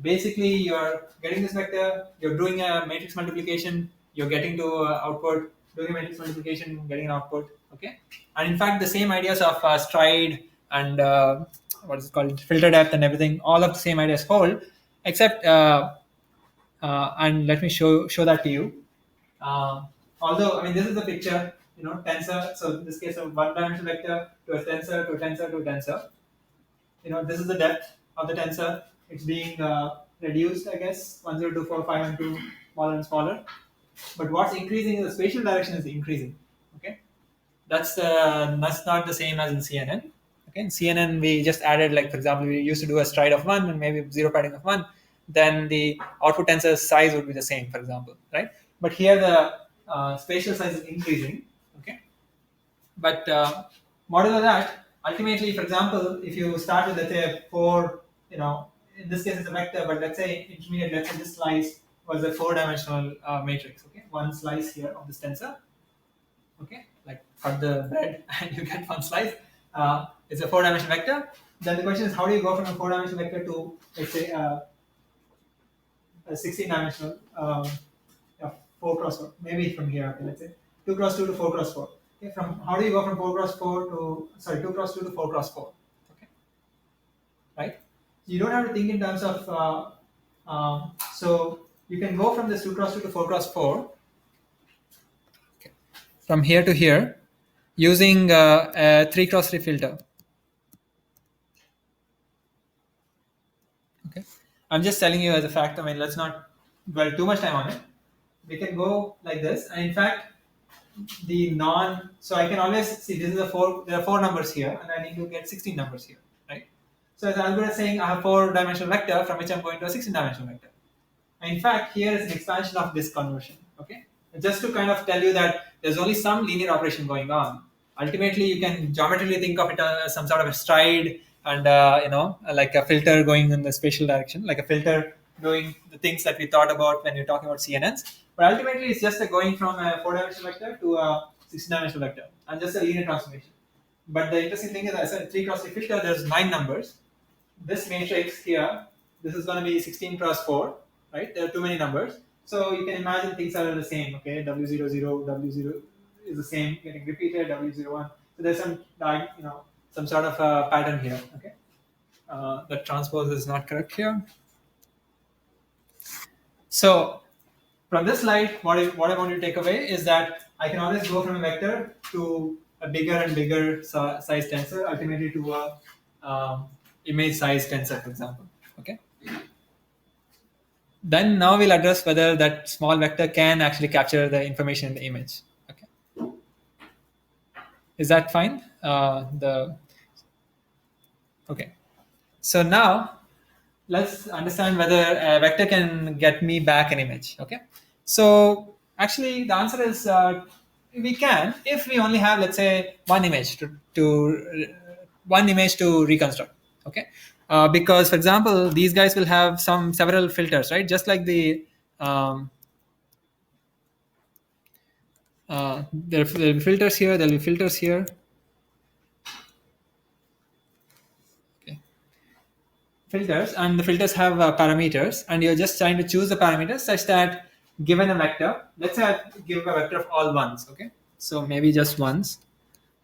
basically you're getting this vector, you're doing a matrix multiplication, you're getting to output, doing a matrix multiplication, getting an output, okay? And in fact, the same ideas of stride and what is it called, filter depth and everything, all of the same ideas hold, except and let me show that to you. Although this is the picture, tensor. So in this case, a one-dimensional vector to a tensor to a tensor to a tensor. This is the depth of the tensor. It's being reduced, I guess, 1, 0, 2, 4, 5, and 2, smaller and smaller. But what's increasing is the spatial direction is increasing. Okay, that's not the same as in CNN. Okay, in CNN we just added, like for example, we used to do a stride of 1 and maybe zero padding of 1. Then the output tensor size would be the same, for example, right? But here the spatial size is increasing. Okay, but modulo that, ultimately, for example, if you start with, let's say, 4, in this case it's a vector, but let's say intermediate, let's say this slice was a 4-dimensional matrix. Okay, one slice here of this tensor. Okay, like cut the bread and you get one slice. It's a 4-dimensional vector. Then the question is, how do you go from a 4-dimensional vector to, let's say, a 16-dimensional, yeah, 4 cross 4? Maybe from here. Okay, let's say 2 cross 2 to 4 cross 4. Okay, from how do you go from 4 cross 4 to, sorry, 2 cross 2 to 4 cross 4? Okay, right? You don't have to think in terms of so you can go from this 2 cross 2 to 4 cross 4, okay, from here to here, using a 3 cross 3 filter. Okay, I'm just telling you as a fact. I mean, let's not dwell too much time on it. We can go like this, and in fact, the non. So I can always see this is a 4. There are 4 numbers here, and I need to get 16 numbers here, right? So as I'm good as saying, I have 4-dimensional vector from which I'm going to a 16-dimensional vector. And in fact, here is an expansion of this conversion. Okay, just to kind of tell you that there's only some linear operation going on. Ultimately, you can geometrically think of it as some sort of a stride, and like a filter going in the spatial direction, like a filter doing the things that we thought about when you're talking about CNNs. But ultimately, it's just a going from a 4-dimensional vector to a 16-dimensional vector, and just a linear transformation. But the interesting thing is, I said 3 cross 3 filter. There's 9 numbers. This matrix here, this is going to be 16 cross 4, right? There are too many numbers. So you can imagine things are the same, okay? W00, W0 is the same, getting repeated, W01. So there's some, some sort of a pattern here, okay? The transpose is not correct here. So from this slide, what I want you to take away is that I can always go from a vector to a bigger and bigger size tensor, ultimately to a image size tensor, for example. Okay. Then now we'll address whether that small vector can actually capture the information in the image. Okay. Is that fine? Okay. So now let's understand whether a vector can get me back an image. Okay. So actually, the answer is we can if we only have, let's say, one image to reconstruct. Okay. Because, for example, these guys will have several filters, right? Just like the there'll be filters here. There'll be filters here. Okay. Filters, and the filters have parameters, and you're just trying to choose the parameters such that given a vector, let's say I give a vector of all ones. Okay, so maybe just ones,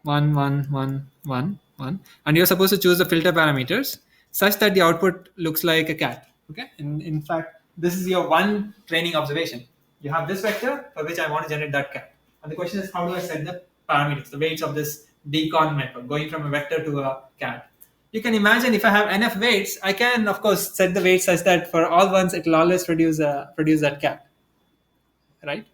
1 1 1 1 1, and you're supposed to choose the filter parameters such that the output looks like a cat. Okay, in fact, this is your one training observation. You have this vector for which I want to generate that cat, and the question is, how do I set the parameters, the weights of this decon network going from a vector to a cat? You can imagine if I have enough weights, I can of course set the weights such that for all ones it will always produce that cat, right?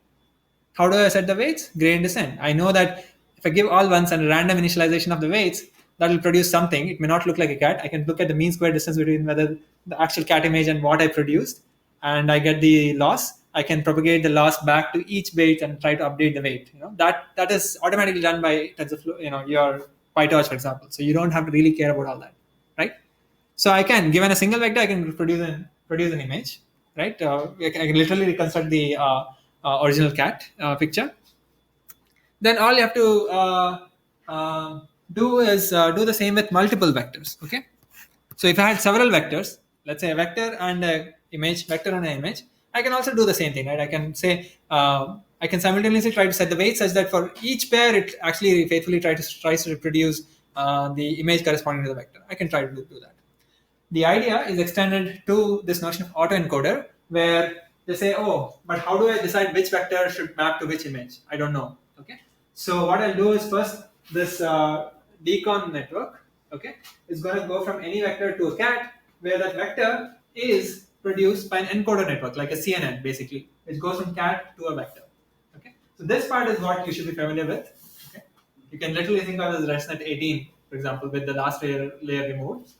How do I set the weights? Gradient descent. I know that if I give all ones and a random initialization of the weights, that will produce something. It may not look like a cat. I can look at the mean square distance between whether the actual cat image and what I produced, and I get the loss. I can propagate the loss back to each weight and try to update the weight. That is automatically done by TensorFlow. Your PyTorch, for example. So you don't have to really care about all that, right? So I can, given a single vector, I can produce an image, right? I can literally reconstruct the original cat picture. Then all you have to do is do the same with multiple vectors. Okay. So if I had several vectors, let's say a vector and an image, vector and an image, I can also do the same thing, right? I can say I can simultaneously try to set the weight such that for each pair, it actually faithfully tries to reproduce the image corresponding to the vector. I can try to do that. The idea is extended to this notion of autoencoder, where they say, oh, but how do I decide which vector should map to which image? I don't know. Okay. So what I'll do is first this decon network, okay, is going to go from any vector to a cat, where that vector is produced by an encoder network, like a CNN, basically, which goes from cat to a vector. Okay. So this part is what you should be familiar with. Okay. You can literally think of it as ResNet 18, for example, with the last layer removed.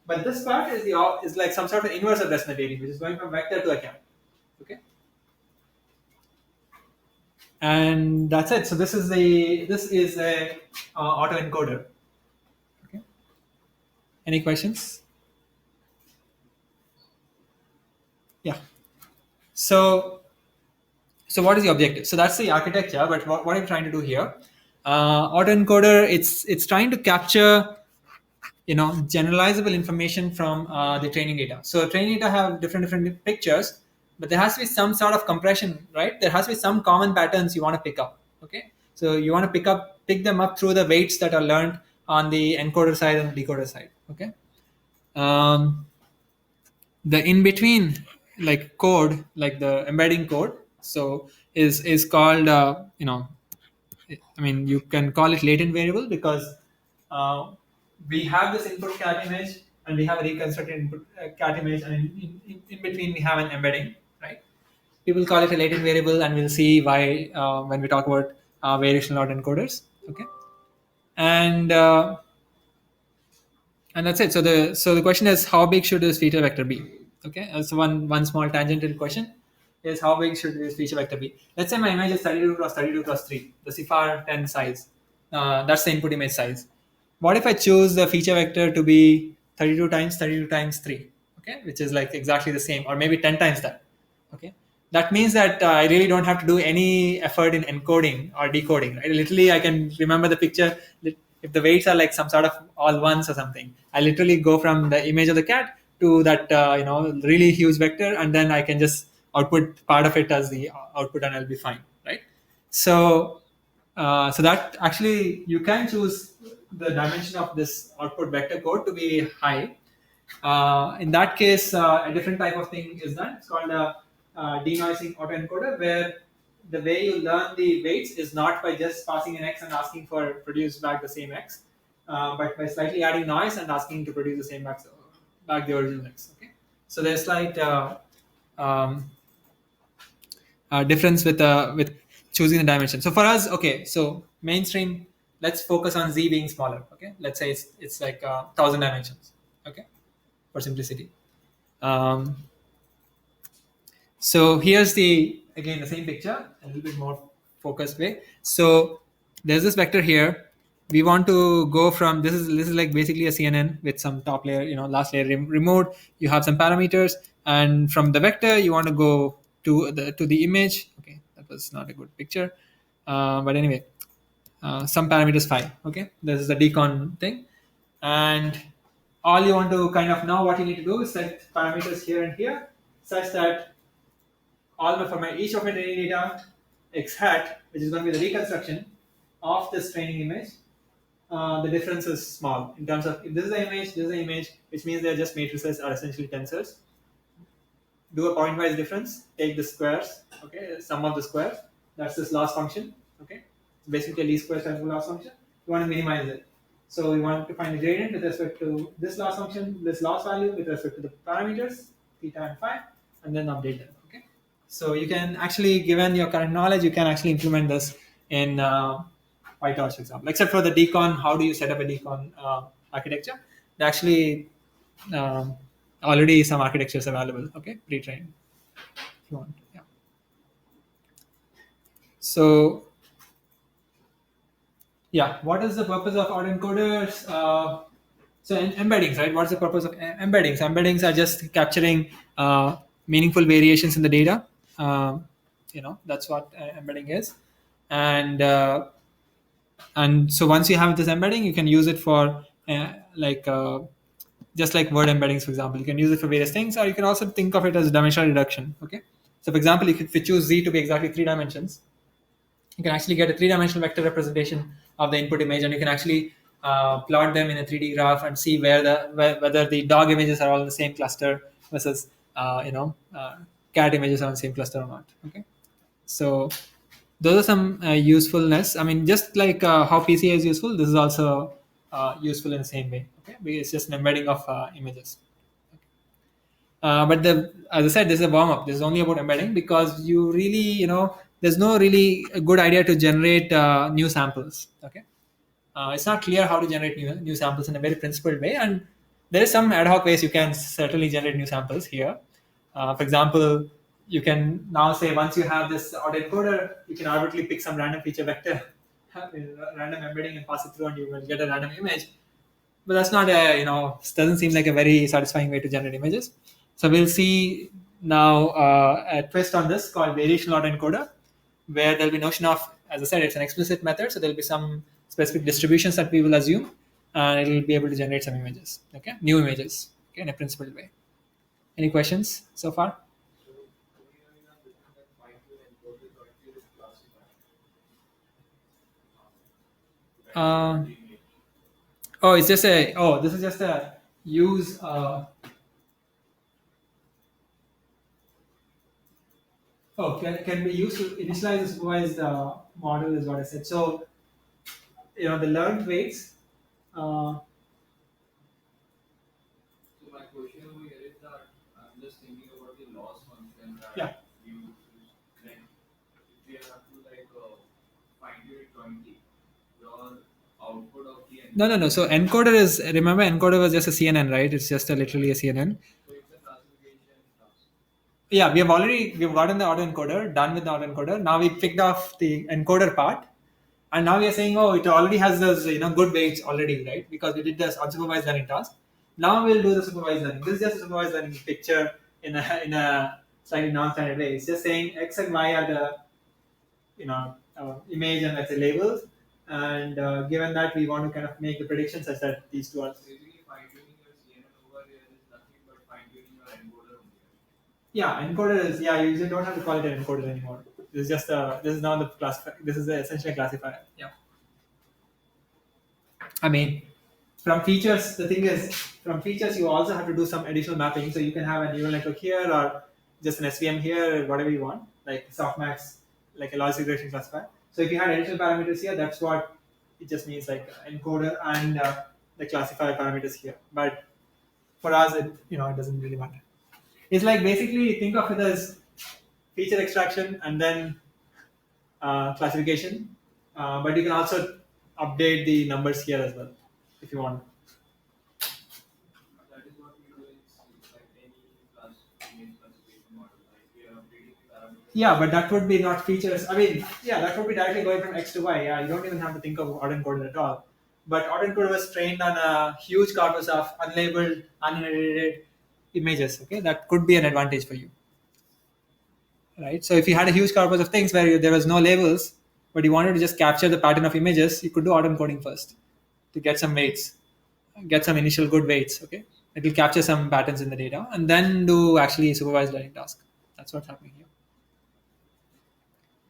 But this part is like some sort of inverse of ResNet 18, which is going from vector to a cat. Okay. And that's it. So this is a autoencoder. Okay. Any questions? Yeah. So So what is the objective? So that's the architecture. But what I'm trying to do here, autoencoder, it's trying to capture generalizable information from the training data. So training data have different pictures, but there has to be some sort of compression, right? There has to be some common patterns you want to pick up. Okay, so you want to pick them up through the weights that are learned on the encoder side and the decoder side. Okay, the in between like code, like the embedding code, so is called I mean, you can call it latent variable because uh, we have this input cat image and we have a reconstructed input cat image, and in between we have an embedding, right? People call it a latent variable, and we'll see why when we talk about variational autoencoders. Okay, and and that's it. So the question is, how big should this feature vector be? Okay, that's one small tangential question is, how big should this feature vector be? Let's say my image is 32 cross 32 cross 3, the CIFAR 10 size. That's the input image size. What if I choose the feature vector to be 32 times 3? Okay, which is like exactly the same, or maybe 10 times that. Okay, that means that I really don't have to do any effort in encoding or decoding. Right? Literally, I can remember the picture. If the weights are like some sort of all ones or something, I literally go from the image of the cat to that really huge vector, and then I can just output part of it as the output, and I'll be fine, right? So that actually you can choose the dimension of this output vector code to be high. In that case, a different type of thing is done. It's called a denoising autoencoder, where the way you learn the weights is not by just passing an x and asking for produce back the same x, but by slightly adding noise and asking to produce the same back the original x. Okay, so there's slight um, difference with choosing the dimension. So for us, okay, so mainstream, let's focus on z being smaller. Okay, let's say it's like 1,000 dimensions. Okay, for simplicity. Um, so here's again the same picture, a little bit more focused way. So there's this vector here. We want to go from this is like basically a CNN with some top layer, last layer removed. You have some parameters, and from the vector you want to go to the image. Okay, that was not a good picture, but anyway, some parameters phi. Okay, this is the decon thing, and all you want to kind of know what you need to do is set parameters here and here, such that each of my training data x hat, which is going to be the reconstruction of this training image, the difference is small in terms of if this is the image, this is the image, which means they're just matrices are essentially tensors. Do a pointwise difference, take the squares, okay, sum of the squares, that's this loss function, okay, basically a least square times the loss function. You want to minimize it. So we want to find the gradient with respect to this loss function, this loss value with respect to the parameters, theta and phi, and then update them. Okay. So you can actually, given your current knowledge, you can actually implement this in PyTorch, for example. Except for the decon, how do you set up a decon architecture? There actually already some architectures available. Okay, pre-trained. If you want, yeah. So yeah, what is the purpose of autoencoders? So embeddings, right? What's the purpose of embeddings? Embeddings are just capturing meaningful variations in the data. That's what embedding is, and so once you have this embedding, you can use it for just like word embeddings, for example. You can use it for various things, or you can also think of it as dimensional reduction. Okay, so for example, if you choose z to be exactly 3 dimensions, you can actually get a 3-dimensional vector representation of the input image, and you can actually plot them in a 3D graph and see whether the dog images are all in the same cluster versus cat images are in the same cluster or not. Okay, so those are some usefulness. I mean, just like how PCA is useful, this is also useful in the same way. Okay, because it's just an embedding of images. But as I said, this is a warm up. This is only about embedding because you really, there's no really a good idea to generate new samples. Okay, it's not clear how to generate new samples in a very principled way, and there is some ad hoc ways you can certainly generate new samples here. For example, you can now say once you have this autoencoder, you can arbitrarily pick some random feature vector, random embedding, and pass it through, and you will get a random image. But that's not doesn't seem like a very satisfying way to generate images. So we'll see now a twist on this called variational autoencoder. where there'll be notion of, as I said, it's an explicit method, so there'll be some specific distributions that we will assume, and it will be able to generate some images, okay, new images, okay, in a principled way. Any questions so far? So we have written that fine-tune encoded correctly with classifier. Uh, oh, it's just a. Oh, this is just a use. Oh, can be used to initialize the supervised model is what I said. So the learned weights. So my question over here is that I'm just thinking about the loss function that Yeah. you use. Like if we have to find it jointly, your output of the No. So encoder is, remember, encoder was just a CNN, right? It's just literally a CNN. So it's a classification task. Yeah, we've gotten the autoencoder, done with the autoencoder. Now we picked off the encoder part, and now we are saying, oh, it already has those good weights already, right? Because we did this unsupervised learning task. Now we'll do the supervised learning. This is just a supervised learning picture in a slightly non-standard way. It's just saying x and y are the image and let's say labels, and given that we want to kind of make the prediction such that these two are. Basically, fine-tuning your CNN over here is nothing but fine-tuning your encoder only. Yeah, encoder is, yeah. You usually don't have to call it an encoder anymore. This is just this is now the classifier. This is essentially a classifier. Yeah. I mean, from features, the thing is, from features you also have to do some additional mapping. So you can have a neural network here or just an SVM here, whatever you want, like softmax, like a logic regression classifier. So if you had additional parameters here, that's what it just means, like encoder and the classifier parameters here. But for us, it doesn't really matter. It's like basically think of it as feature extraction and then classification, but you can also update the numbers here as well if you want. That is what we do in like any class image classification model. Like we are updating the parameters. Yeah, but that would be not features. I mean, yeah, that would be directly going from X to Y. Yeah, you don't even have to think of autoencoder at all. But autoencoder was trained on a huge corpus of unlabeled, unedited images. Okay, that could be an advantage for you, right? So if you had a huge corpus of things where there was no labels, but you wanted to just capture the pattern of images, you could do autoencoding first to get some weights, get some initial good weights. Okay, it will capture some patterns in the data, and then do actually supervised learning task. That's what's happening here.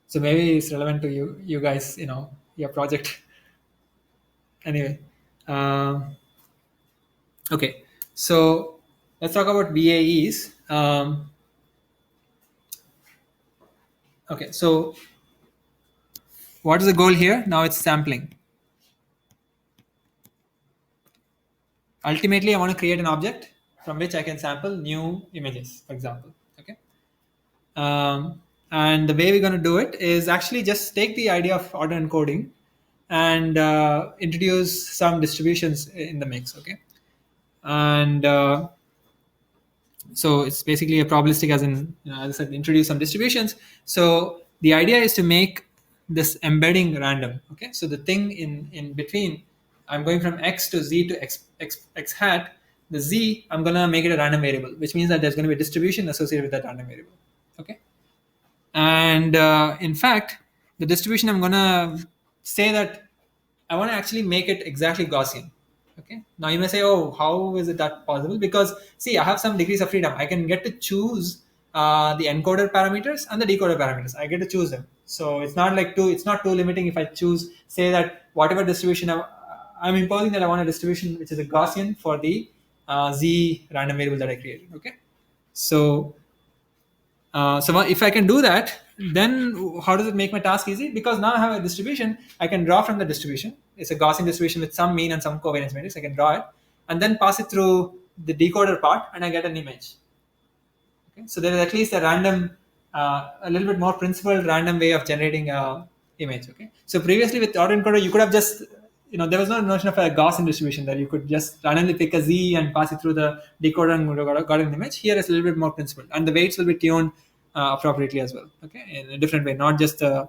So maybe it's relevant to you guys, your project. Anyway, okay. So let's talk about VAEs. Okay, so what is the goal here? Now it's sampling. Ultimately, I want to create an object from which I can sample new images, for example. Okay. And the way we're going to do it is actually just take the idea of autoencoding and introduce some distributions in the mix. Okay. And so it's basically a probabilistic, as in, as I said, introduce some distributions. So the idea is to make this embedding random. Okay. So the thing in between, I'm going from x to z to x hat. The z, I'm going to make it a random variable, which means that there's going to be a distribution associated with that random variable. Okay. And in fact, the distribution, I'm going to say that I want to actually make it exactly Gaussian. Okay. Now you may say, oh, how is it that possible? Because see, I have some degrees of freedom. I can get to choose the encoder parameters and the decoder parameters. I get to choose them. So it's not like it's not too limiting if I choose, say that whatever distribution I'm imposing, that I want a distribution which is a Gaussian for the z random variable that I created. Okay. So so if I can do that, then how does it make my task easy? Because now I have a distribution, I can draw from the distribution. It's a Gaussian distribution with some mean and some covariance matrix. I can draw it and then pass it through the decoder part, and I get an image. Okay? So there is at least a random, a little bit more principled random way of generating a image. Okay. So previously with autoencoder, you could have just, there was no notion of a Gaussian distribution that you could just randomly pick a z and pass it through the decoder and got an image. Here it's a little bit more principled, and the weights will be tuned appropriately as well. Okay, in a different way, not just the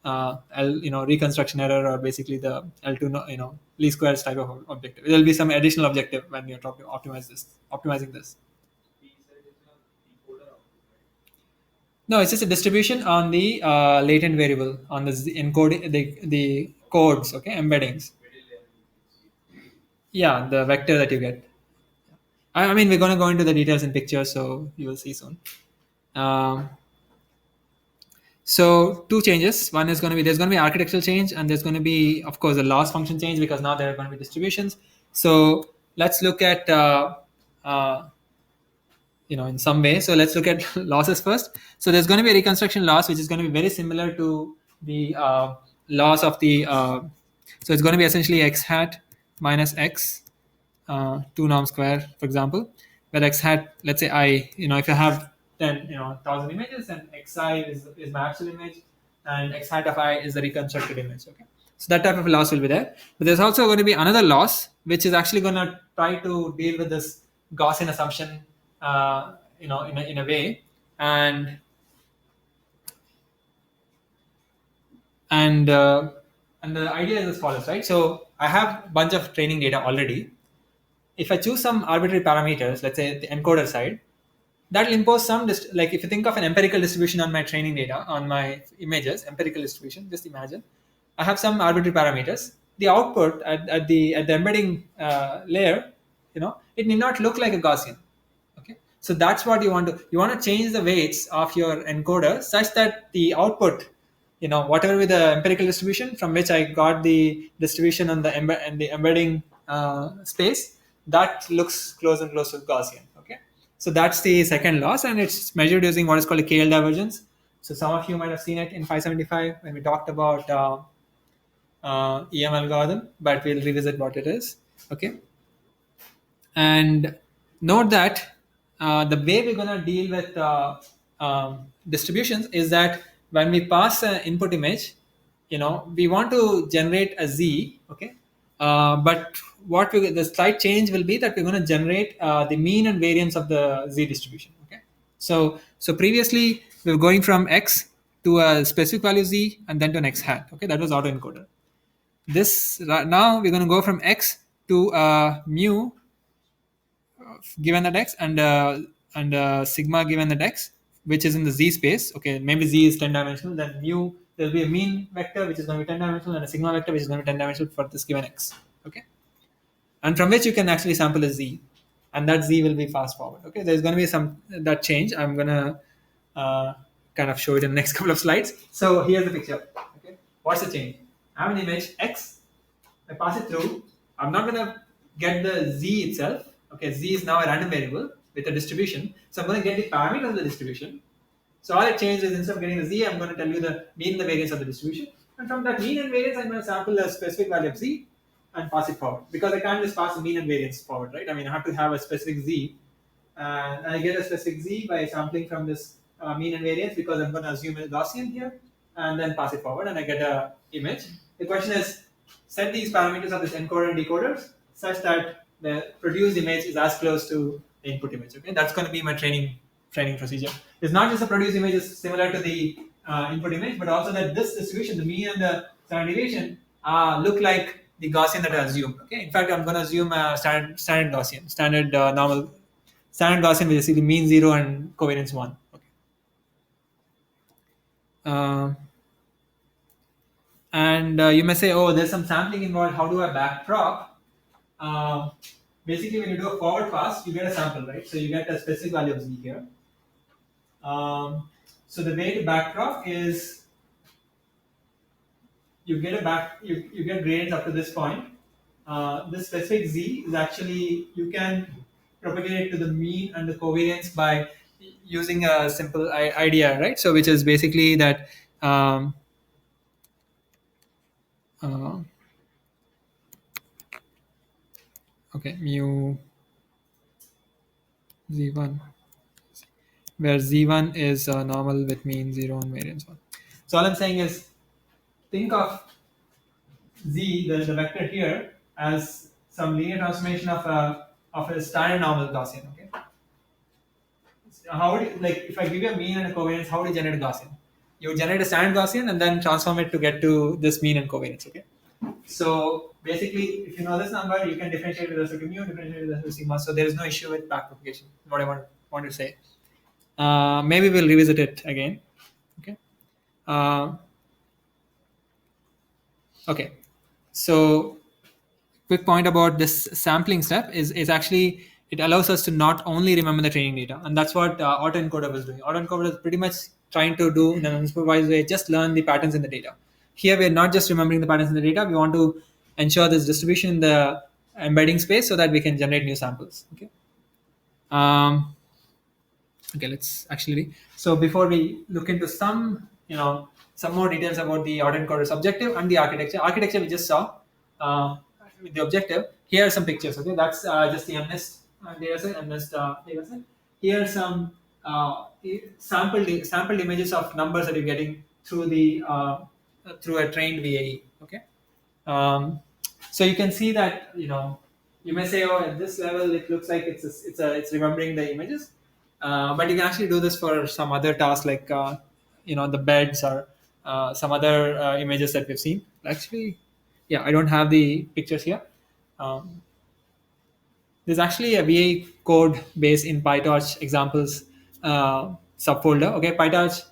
reconstruction error or basically the L2 least squares type of objective. There will be some additional objective when you're trying to optimizing this. B said is a decoder output, right? No, it's just a distribution on the latent variable on the encode the codes, okay, embeddings. Middle layer you can see. Yeah, the vector that you get. I mean, we're going to go into the details in pictures, so you will see soon. Um, so two changes. One is going to be there's going to be architectural change, and there's going to be, of course, a loss function change because now there are going to be distributions. So let's look at uh, in some way. So let's look at losses first. So there's going to be a reconstruction loss, which is going to be very similar to the loss of the. So it's going to be essentially x hat minus x 2 norm square, for example, where x hat, let's say I, if you have 10, 1,000 images, and xi is my actual image, and x hat of I is the reconstructed image. Okay, so that type of loss will be there. But there's also going to be another loss, which is actually going to try to deal with this Gaussian assumption, in a way, and and uh, and the idea is as follows, right? So I have a bunch of training data already. If I choose some arbitrary parameters, let's say the encoder side, that will impose some like if you think of an empirical distribution on my training data on my images, empirical distribution, just imagine I have some arbitrary parameters. The output at the embedding layer, it need not look like a Gaussian. Okay, so that's what you want to change the weights of your encoder such that the output, whatever with the empirical distribution from which I got the distribution on the and the embedding space, that looks close and close to Gaussian. Okay, so that's the second loss, and it's measured using what is called a KL divergence. So some of you might have seen it in 575 when we talked about EM algorithm, but we'll revisit what it is. Okay, and note that the way we're going to deal with distributions is that when we pass an input image, we want to generate a z. Okay, but the slight change will be that we're going to generate the mean and variance of the z distribution. Okay, so previously we were going from x to a specific value z and then to an x hat. Okay, that was autoencoder. This now we're going to go from x to mu given that x and sigma given that x, which is in the z space. Okay, maybe z is 10 dimensional. Then mu, there'll be a mean vector which is going to be 10 dimensional and a sigma vector which is going to be 10 dimensional for this given x. Okay, and from which you can actually sample a z, and that z will be fast forward. Okay, there's going to be some that change. I'm going to kind of show it in the next couple of slides. So here's the picture. Okay, what's the change? I have an image x. I pass it through. I'm not going to get the z itself. Okay, z is now a random variable with a distribution. So I'm going to get the parameter of the distribution. So all it changed is instead of getting the z, I'm going to tell you the mean and the variance of the distribution. And from that mean and variance, I'm going to sample a specific value of z and pass it forward. Because I can't just pass the mean and variance forward, right? I mean, I have to have a specific z. And I get a specific z by sampling from this mean and variance because I'm going to assume a Gaussian here and then pass it forward and I get a image. The question is, set these parameters of this encoder and decoders such that the produced image is as close to the input image. Okay, that's going to be my training procedure. It's not just the produced image is similar to the input image, but also that this distribution, the mean and the standard deviation, look like the Gaussian that I assumed. Okay, in fact, I'm going to assume a standard Gaussian, standard normal, standard Gaussian with basically mean 0 and covariance 1. Okay. And you may say, oh, there's some sampling involved. How do I backprop? Basically, when you do a forward pass, you get a sample, right? So you get a specific value of z here. So the way to backprop is you get gradients up to this point. This specific z is actually, you can propagate it to the mean and the covariance by using a simple idea, right? So which is basically that okay, mu z1, where z1 is normal with mean 0 and variance 1. So all I'm saying is, think of z, the vector here, as some linear transformation of a standard normal Gaussian. Okay. How would you, like, if I give you a mean and a covariance, how would you generate a Gaussian? You would generate a standard Gaussian and then transform it to get to this mean and covariance. Okay. So basically, if you know this number, you can differentiate with respect to mu, differentiate with respect to sigma. So there is no issue with backpropagation. What I want to say. Maybe we'll revisit it again. Okay. Uh, okay. So quick point about this sampling step is actually it allows us to not only remember the training data, and that's what autoencoder was doing. Autoencoder is pretty much trying to do in an unsupervised way, just learn the patterns in the data. Here we're not just remembering the patterns in the data, we want to ensure this distribution in the embedding space so that we can generate new samples. Okay. um, okay, let's actually, so before we look into some, some more details about the autoencoder's objective and the architecture we just saw. With the objective, here are some pictures. Okay, that's just the MNIST data set, MNIST data set. Here are some sampled images of numbers that you're getting through the through a trained VAE. Okay. um, so you can see that, you may say, oh, at this level it looks like it's remembering the images, but you can actually do this for some other tasks like the beds or some other images that we've seen. Actually, yeah, I don't have the pictures here. Um, there's actually a VA code base in PyTorch examples subfolder. Okay, PyTorch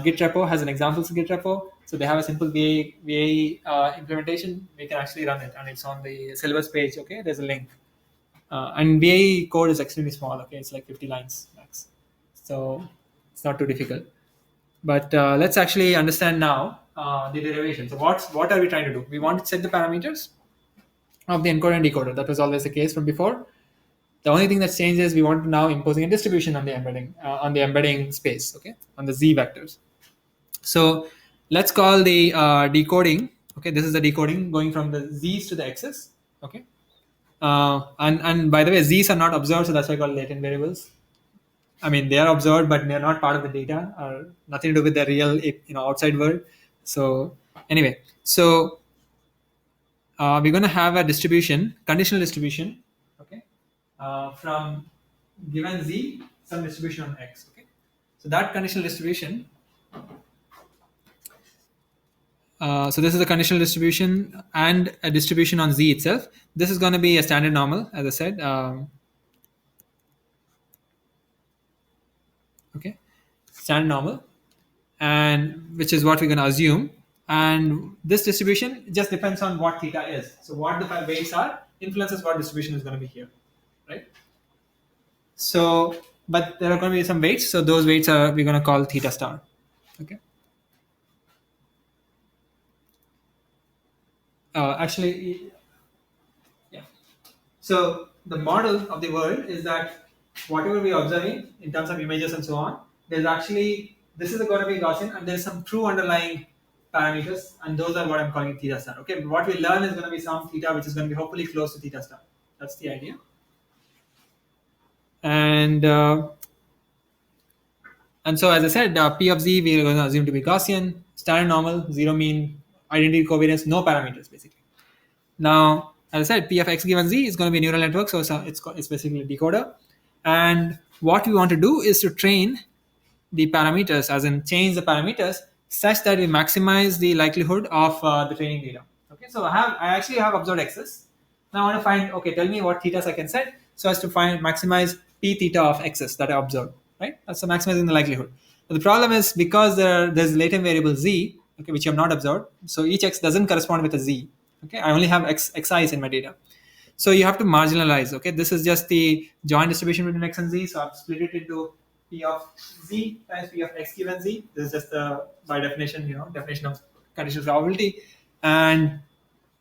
Git repo has an examples Git repo. So they have a simple VA implementation. We can actually run it, and it's on the syllabus page. Okay, there's a link. And VA code is extremely small. Okay, it's like 50 lines max, so it's not too difficult. But let's actually understand now the derivation. So what are we trying to do? We want to set the parameters of the encoder and decoder. That was always the case from before. The only thing that's changed is we want to now imposing a distribution on the embedding space. Okay, on the z vectors. So let's call the decoding. Okay, this is the decoding going from the z's to the x's. Okay, and by the way, z's are not observed, so that's why I call latent variables. I mean, they are observed, but they're not part of the data, or nothing to do with the real, outside world. So anyway, so we're going to have a distribution, conditional distribution. Okay, from given z, some distribution on x. Okay, so that conditional distribution. So this is a conditional distribution and a distribution on z itself. This is going to be a standard normal, as I said. Okay, standard normal, and which is what we're going to assume. And this distribution just depends on what theta is. So what the weights are influences what distribution is going to be here, right? So, but there are going to be some weights. So those weights are we're going to call theta star. Okay. Actually, yeah. So the model of the world is that whatever we are observing in terms of images and so on, there's actually this is going to be Gaussian, and there's some true underlying parameters, and those are what I'm calling theta star. Okay, what we learn is going to be some theta, which is going to be hopefully close to theta star. That's the idea. And so, as I said, P of z we are going to assume to be Gaussian, standard normal, zero mean, identity covariance, no parameters basically. Now, as I said, P of x given z is going to be a neural network, so it's basically a decoder. And what we want to do is to train the parameters, as in change the parameters such that we maximize the likelihood of the training data. Okay, so I actually have observed x's. Now I want to find, okay, tell me what thetas I can set so as to maximize p theta of x's that I observed, right? That's maximizing the likelihood. But the problem is because there's latent variable z, okay, which you have not observed. So each x doesn't correspond with a z. Okay, I only have xi's in my data. So you have to marginalize. Okay, this is just the joint distribution between x and z. So I've split it into p of z times p of x given z. This is just the by definition, definition of conditional probability. And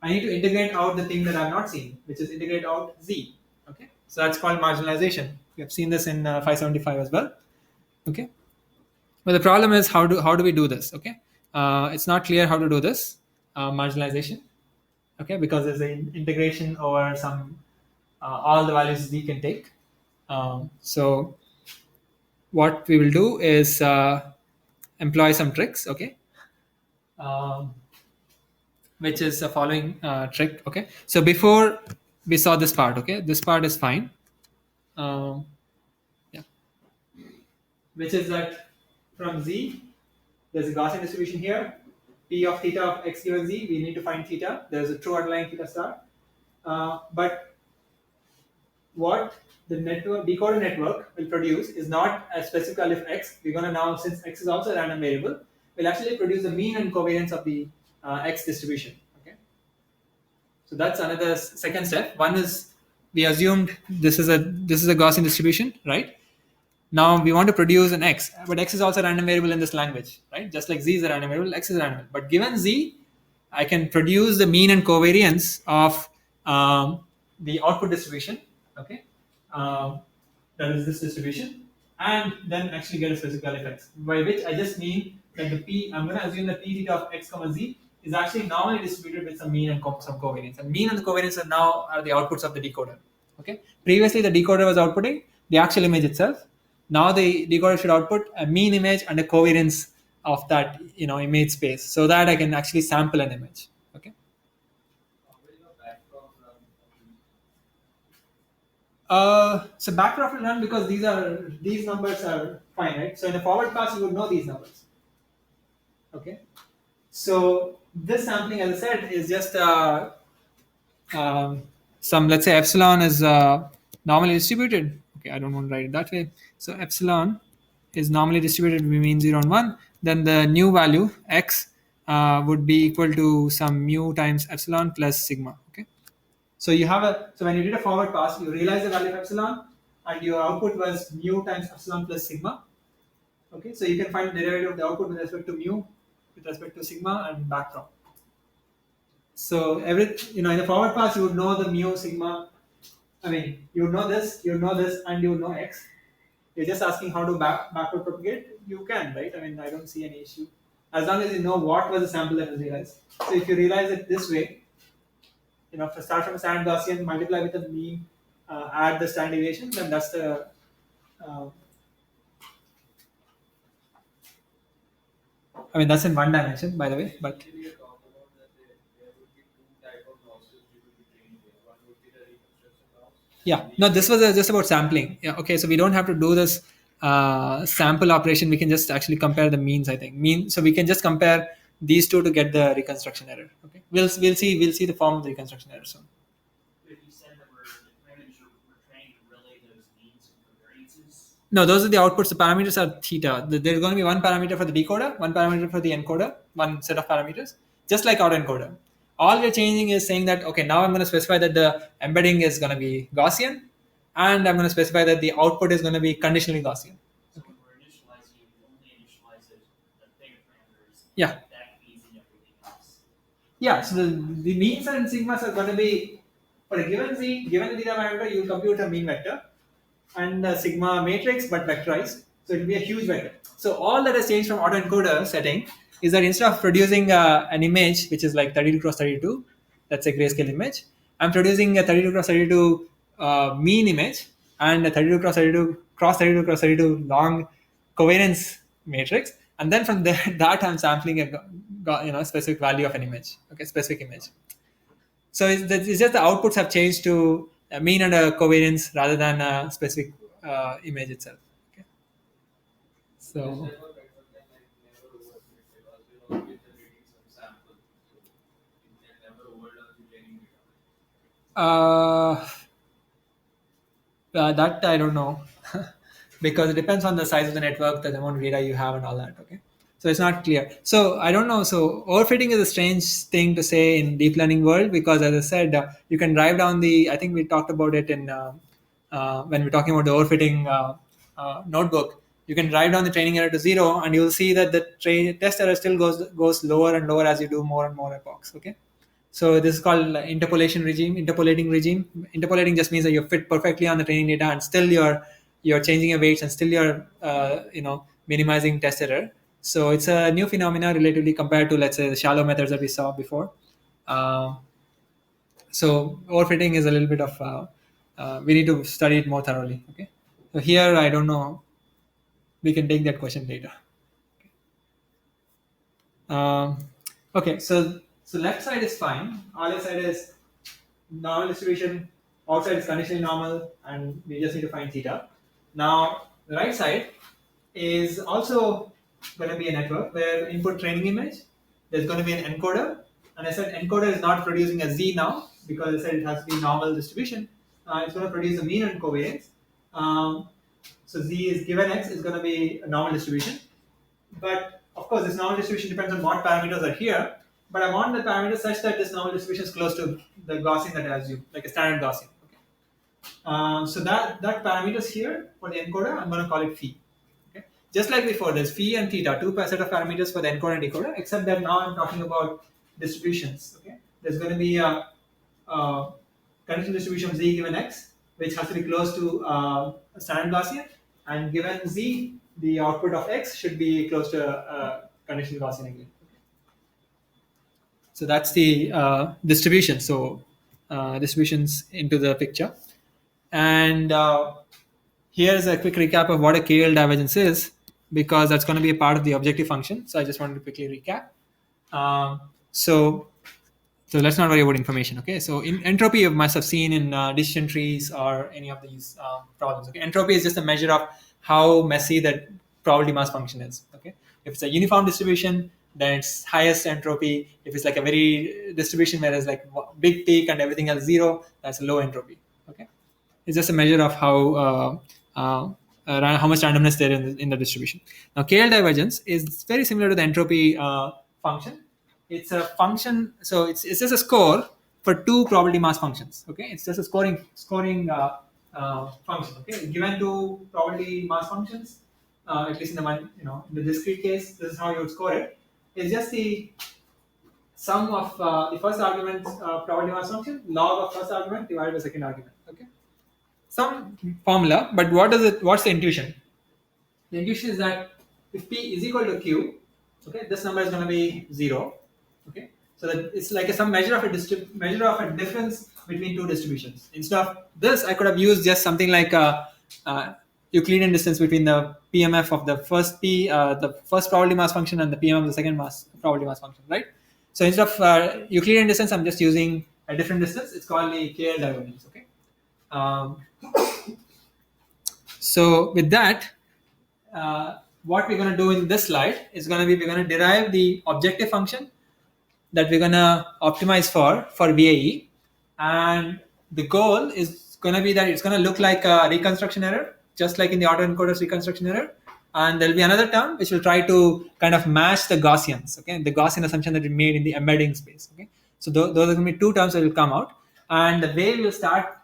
I need to integrate out the thing that I've not seen, which is integrate out z. Okay, so that's called marginalization. We have seen this in 575 as well. Okay, but the problem is how do we do this? Okay, it's not clear how to do this marginalization. Okay, because there's an integration over some all the values z can take. So what we will do is employ some tricks. Okay, which is the following trick. Okay, so before we saw this part. Okay, this part is fine. Yeah, which is that from z there's a Gaussian distribution here. P of theta of x given z, we need to find theta. There's a true underlying theta star. But what the network decoder network will produce is not a specific value of x. We're going to now, since x is also a random variable, we'll actually produce the mean and covariance of the x distribution. Okay, so that's another second step. One is we assumed this is a Gaussian distribution, right? Now we want to produce an x, but x is also a random variable in this language, right? Just like z is a random variable, x is a random variable. But given z, I can produce the mean and covariance of the output distribution, okay? That is this distribution, and then actually get a specific value of x. By which I just mean that the p, I'm going to assume that p theta of x comma z is actually normally distributed with some mean and some covariance. And mean and the covariance are now are the outputs of the decoder. Okay. Previously the decoder was outputting the actual image itself. Now the decoder should output a mean image and a covariance of that image space, so that I can actually sample an image. Okay. So backdraft will run because these numbers are finite. So in the forward pass, you would know these numbers. Okay. So this sampling, as I said, is just some, let's say epsilon is normally distributed. Okay, I don't want to write it that way. So epsilon is normally distributed between 0 and 1. Then the new value x would be equal to some mu times epsilon plus sigma. Okay. So you have so when you did a forward pass, you realize the value of epsilon, and your output was mu times epsilon plus sigma. Okay, so you can find the derivative of the output with respect to mu, with respect to sigma, and back from. So in the forward pass, you would know the mu, sigma. I mean, you would know this, and you would know x. You're just asking how to backward propagate. You can, right? I mean, I don't see any issue as long as you know what was the sample that was realized. So if you realize it this way, start from a standard Gaussian, multiply with the mean, add the standard deviation, then that's the I mean, that's in one dimension, by the way. But yeah, no, this was just about sampling. Yeah, okay, so we don't have to do this sample operation. We can just actually compare the means. I think so we can just compare these two to get the reconstruction error. Okay, we'll see the form of the reconstruction error soon. If you said that the parameters we're trying to relay those means and covariances. No, those are the outputs. The parameters are theta. There's going to be one parameter for the decoder, one parameter for the encoder, one set of parameters, just like autoencoder. All we're changing is saying that, okay, now I'm going to specify that the embedding is going to be Gaussian, and I'm going to specify that the output is going to be conditionally Gaussian. So when we're initializing, we only initialize the theta parameters. Yeah. That means in everything else. Yeah, so the means and sigmas are going to be, for a given z, given the theta parameter, you compute a mean vector and a sigma matrix but vectorized. So it will be a huge vector. So all that has changed from autoencoder setting is that instead of producing an image which is like 32 cross 32, that's a grayscale image, I'm producing a 32 cross 32 mean image and a 32 cross 32 cross 32 cross 32 long covariance matrix, and then from there that I'm sampling a specific value of an image, okay, specific image. So it's just the outputs have changed to a mean and a covariance rather than a specific image itself. Okay. So. That I don't know because it depends on the size of the network, the amount of data you have, and all that. Okay, so it's not clear. So I don't know. So overfitting is a strange thing to say in deep learning world because, as I said, you can drive down the. I think we talked about it in when we're talking about the overfitting notebook. You can drive down the training error to 0, and you'll see that the test error still goes lower and lower as you do more and more epochs. Okay. So this is called interpolating regime. Interpolating just means that you fit perfectly on the training data, and still you're changing your weights, and still you're minimizing test error. So it's a new phenomena relatively compared to, let's say, the shallow methods that we saw before. So overfitting is a little bit of we need to study it more thoroughly. Okay. So here I don't know. We can take that question later. Okay. So left side is fine. Our left side is normal distribution. Outside is conditionally normal, and we just need to find theta. Now the right side is also going to be a network where input training image. There's going to be an encoder, and I said encoder is not producing a z now because I said it has to be normal distribution. it's going to produce a mean and covariance. So z is given x is going to be a normal distribution. But of course, this normal distribution depends on what parameters are here. But I want the parameters such that this normal distribution is close to the Gaussian that I assume, like a standard Gaussian. Okay. So that parameters here for the encoder, I'm going to call it phi. Okay. Just like before, there's phi and theta, two set of parameters for the encoder and decoder, except that now I'm talking about distributions. Okay. There's going to be a conditional distribution of z given x, which has to be close to a standard Gaussian, and given z, the output of x should be close to a conditional Gaussian again. So that's the distribution. So distributions into the picture. And here's a quick recap of what a KL divergence is, because that's going to be a part of the objective function. So I just wanted to quickly recap. So let's not worry about information. Okay. So in entropy, you must have seen in decision trees or any of these problems. Okay. Entropy is just a measure of how messy that probability mass function is. Okay. If it's a uniform distribution, then it's highest entropy. If it's like a very distribution where there's like big peak and everything else zero, that's a low entropy. Okay. It's just a measure of how much randomness there is in the distribution. Now, KL divergence is very similar to the entropy function. It's a function, so it's just a score for two probability mass functions. Okay, it's just a scoring function. Okay, given two probability mass functions, at least in the one the discrete case, this is how you would score it. It's just the sum of the first argument probability mass function log of first argument divided by second argument. Okay, some formula, but what's the intuition? The intuition is that if p is equal to q, okay, this number is going to be 0. Okay, so that it's like some measure of a difference between two distributions. Instead of this, I could have used just something like a Euclidean distance between the PMF of the first the first probability mass function and the PMF of the second probability mass function, right? So instead of Euclidean distance, I'm just using a different distance. It's called the KL divergence. Okay. So with that, what we're going to do in this slide is going to be we're going to derive the objective function that we're going to optimize for VAE, and the goal is going to be that it's going to look like a reconstruction error, just like in the autoencoder's reconstruction error, and there'll be another term which will try to kind of match the Gaussians, okay, the Gaussian assumption that we made in the embedding space. Okay, so those are going to be two terms that will come out, and the way we'll start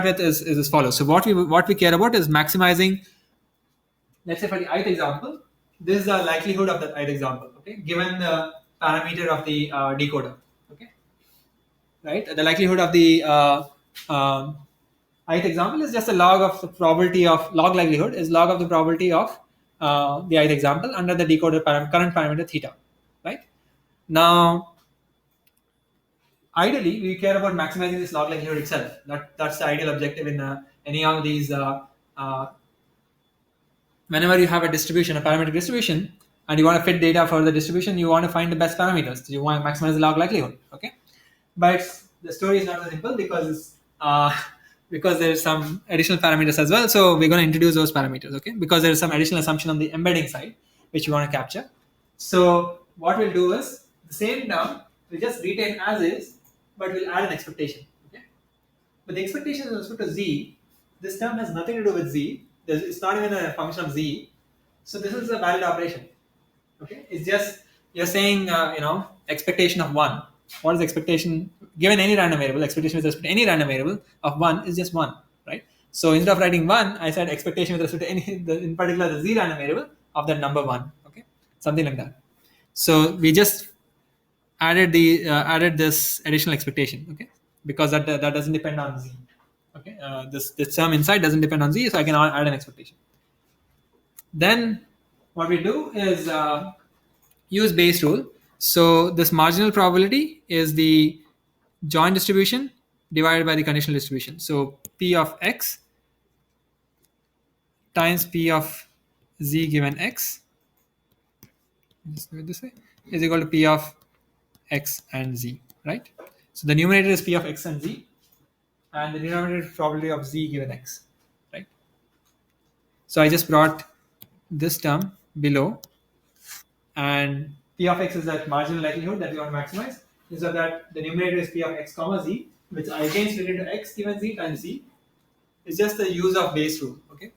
with is as follows. So what we care about is maximizing. Let's say for the ith example, this is the likelihood of the ith example. Okay, given the parameter of the decoder. Okay, right. The likelihood of the ith example is just a log of the probability of log likelihood is log of the probability of the ith example under the decoder current parameter theta. Right. Now, ideally, we care about maximizing this log likelihood itself. That's the ideal objective in any of these. Whenever you have a distribution, a parametric distribution, and you want to fit data for the distribution, you want to find the best parameters. You want to maximize the log likelihood. Okay, but the story is not so simple because there's some additional parameters as well. So we're going to introduce those parameters. Okay, because there's some additional assumption on the embedding side which you want to capture. So what we'll do is the same term we'll just retain as is, but we'll add an expectation. Okay, but the expectation with respect to z, this term has nothing to do with z. It's not even a function of z, so this is a valid operation. Okay, it's just you're saying expectation of 1. What is the expectation given any random variable? Expectation with respect to any random variable of 1 is just 1, right? So instead of writing 1, I said expectation with respect to in particular the z random variable of that number 1. Okay, something like that. So we just added this additional expectation. Okay, because that doesn't depend on z. Okay, this term inside doesn't depend on z, so I can add an expectation. Then what we do is use Bayes rule. So this marginal probability is the joint distribution divided by the conditional distribution. So P of x times P of z given x, just do it this way, is equal to P of x and z, right? So the numerator is P of x and z, and the denominator is probability of z given x, right? So I just brought this term below, and P of x is that marginal likelihood that we want to maximize. So that the numerator is P of x comma z, which I again split into x given z times z, is just the use of base rule. Okay.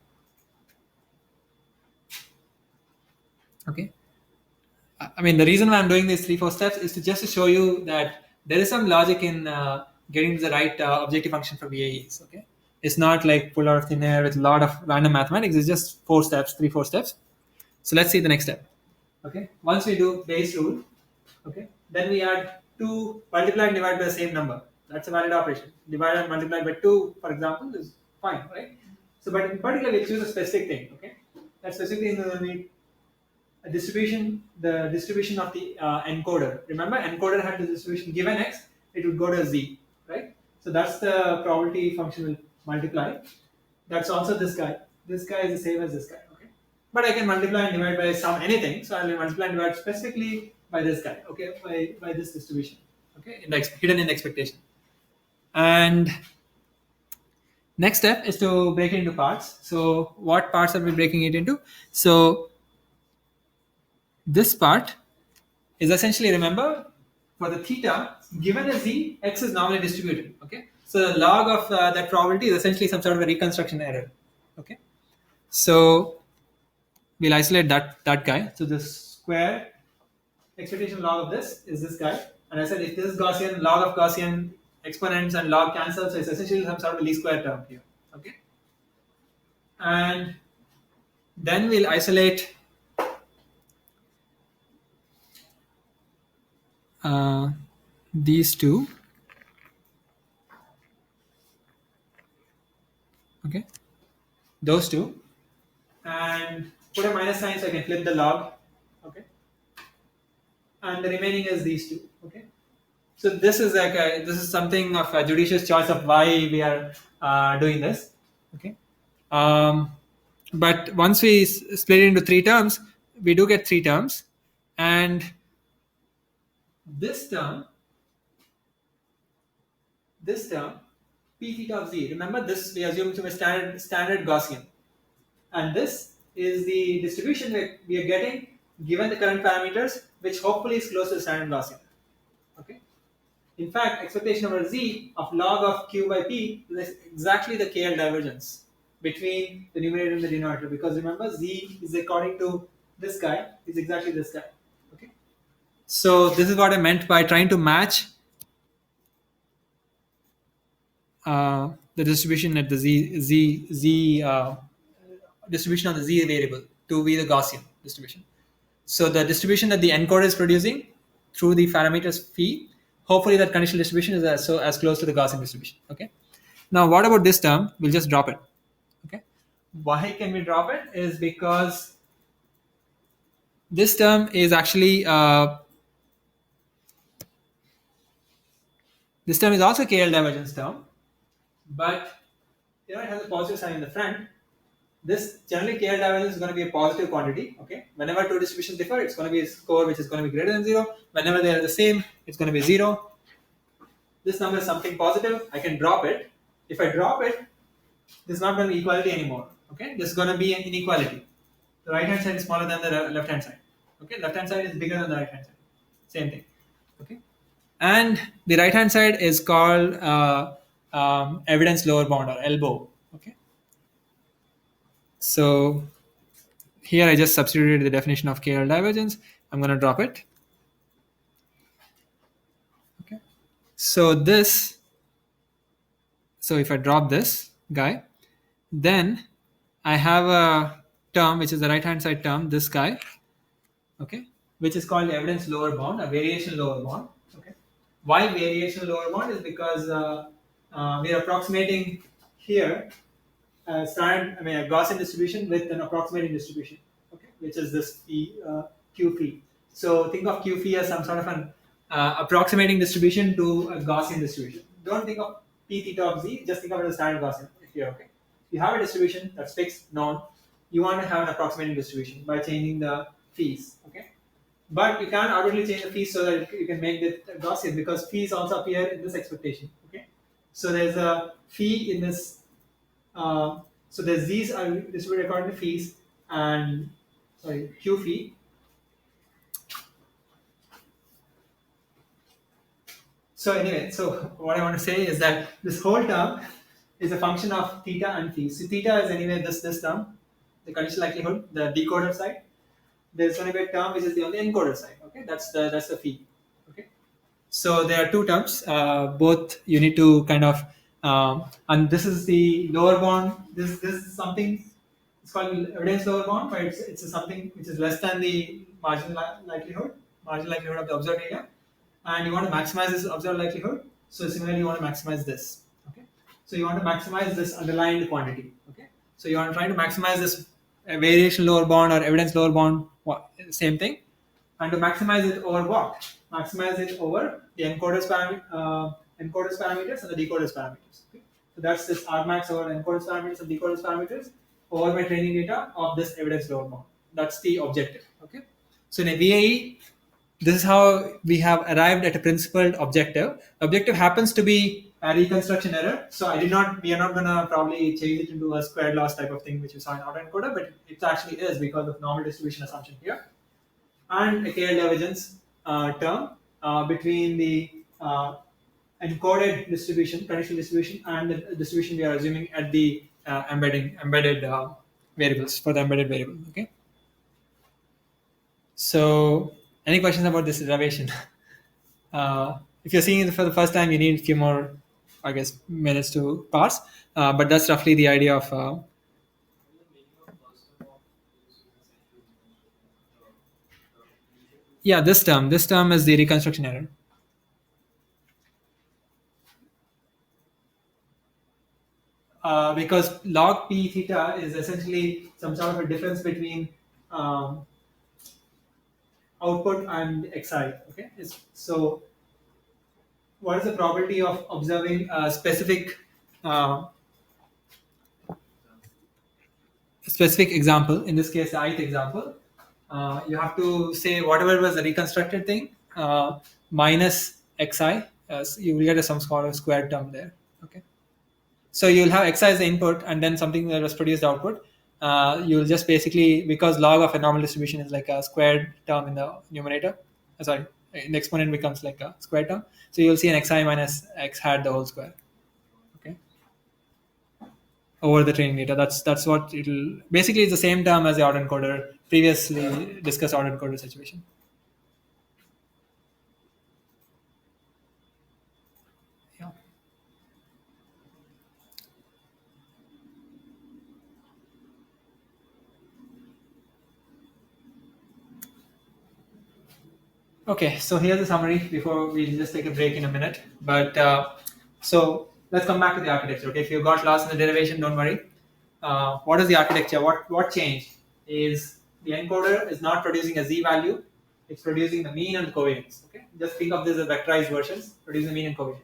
Okay. I mean, the reason why I'm doing these 3-4 steps is to just to show you that there is some logic in getting to the right objective function for VAEs. Okay, it's not like pulled out of thin air with a lot of random mathematics. It's just 4 steps, 3-4 steps. So let's see the next step. Okay, once we do base rule, okay, then we add 2 multiply and divide by the same number. That's a valid operation. Divide and multiply by 2, for example, is fine, right? So, but in particular, we choose a specific thing. Okay, that specific thing is going to be a distribution, the distribution of the encoder. Remember, encoder had the distribution given x, it would go to z, right? So that's the probability function will multiply. That's also this guy. This guy is the same as this guy, okay? But I can multiply and divide by some anything. So I will multiply and divide specifically by this guy, okay? By this distribution, okay? Hidden in the expectation. And next step is to break it into parts. So what parts are we breaking it into? So this part is essentially, remember, for the theta, given a z, x is normally distributed. Okay, so the log of that probability is essentially some sort of a reconstruction error. Okay, so we'll isolate that guy. So the square expectation log of this is this guy, and I said if this is Gaussian, log of Gaussian exponents and log cancel, so it's essentially some sort of a least square term here. Okay, and then we'll isolate these two. Okay, those two, and put a minus sign so I can flip the log. Okay, and the remaining is these two. Okay, so this is this is something of a judicious choice of why we are doing this. Okay, but once we split it into 3 terms, we do get 3 terms, and this term, p theta of z. Remember, this we assume to be standard Gaussian, and this is the distribution that we are getting given the current parameters, which hopefully is close to the standard Gaussian. Okay. In fact, expectation over z of log of q by p is exactly the KL divergence between the numerator and the denominator, because remember, z is according to this guy is exactly this guy. Okay. So this is what I meant by trying to match the distribution at the z distribution of the z variable to be the Gaussian distribution. So the distribution that the encoder is producing through the parameters phi, hopefully that conditional distribution is as close to the Gaussian distribution. Okay. Now what about this term? We'll just drop it. Okay. Why can we drop it? Is because this term is actually this term is also KL divergence term, but it has a positive sign in the front. This generally KL divergence is going to be a positive quantity. Okay, whenever two distributions differ, it's going to be a score which is going to be greater than 0. Whenever they are the same, it's going to be 0. This number is something positive. I can drop it. If I drop it, this is not going to be equality anymore. Okay, this is going to be an inequality. The right hand side is smaller than the left hand side. Okay, left hand side is bigger than the right hand side. Same thing. Okay, and the right hand side is called evidence lower bound, or elbow. Okay. So here I just substituted the definition of KL divergence. I'm going to drop it. Okay. So if I drop this guy, then I have a term which is the right hand side term, this guy, okay, which is called evidence lower bound, a variation lower bound. Okay. Why variation lower bound is because we are approximating here a Gaussian distribution with an approximating distribution, okay, which is this Q phi. So think of Q phi as some sort of an approximating distribution to a Gaussian distribution. Don't think of p theta of z, just think of it as standard Gaussian. If you're okay, you have a distribution that's fixed, known. You want to have an approximating distribution by changing the phis, okay. But you can't arbitrarily change the phis so that you can make it Gaussian, because phis also appear in this expectation, okay. So there's a phi in this. So the z's are distributed according to phis and q phi. So anyway, so what I want to say is that this whole term is a function of theta and phi. So theta is anyway this term, the conditional likelihood, the decoder side. There's going to be a term which is the on the encoder side. Okay, that's the phi. Okay, so there are two terms. Both you need to kind of, and this is the lower bound. This is something. It's called evidence lower bound, but it's something which is less than the marginal likelihood of the observed area, and you want to maximize this observed likelihood. So similarly, you want to maximize this. Okay, so you want to maximize this underlying quantity. Okay, so you are trying to maximize this variation lower bound or evidence lower bound, same thing, and to maximize it over what? Maximize it over the encoders parameters and the decoders parameters. Okay? So that's this Rmax over encoders parameters and decoders parameters over my training data of this evidence lower bound. That's the objective. Okay. So in a VAE, this is how we have arrived at a principled objective. Objective happens to be a reconstruction error. So we are not gonna probably change it into a squared loss type of thing which you saw in autoencoder, but it actually is because of normal distribution assumption here. And a KL divergence term between the encoded distribution, conditional distribution, and the distribution we are assuming at the embedded variables for the embedded variable. Okay. So, any questions about this derivation? If you're seeing it for the first time, you need a few more, I guess, minutes to parse. But that's roughly the idea of. Yeah, this term is the reconstruction error. Because log p theta is essentially some sort of a difference between um, output and xi. Okay, so what is the probability of observing a uh, specific example? In this case, the ith example. You have to say whatever was the reconstructed thing minus xi. So you will get some sort of squared term there. Okay. So you'll have xi as the input and then something that was produced output. You'll just basically, because log of a normal distribution is like a squared term in the numerator, sorry, in the exponent becomes like a square term. So you'll see an xi minus x hat the whole square. Okay. Over the training data. That's what it'll basically it's the same term as the autoencoder previously discussed autoencoder situation. Yeah. Okay, so here's the summary before we just take a break in a minute. But so let's come back to the architecture. Okay, if you got lost in the derivation, don't worry. What is the architecture? What changed is the encoder is not producing a z value; it's producing the mean and the covariance. Okay, just think of this as vectorized versions, producing the mean and covariance.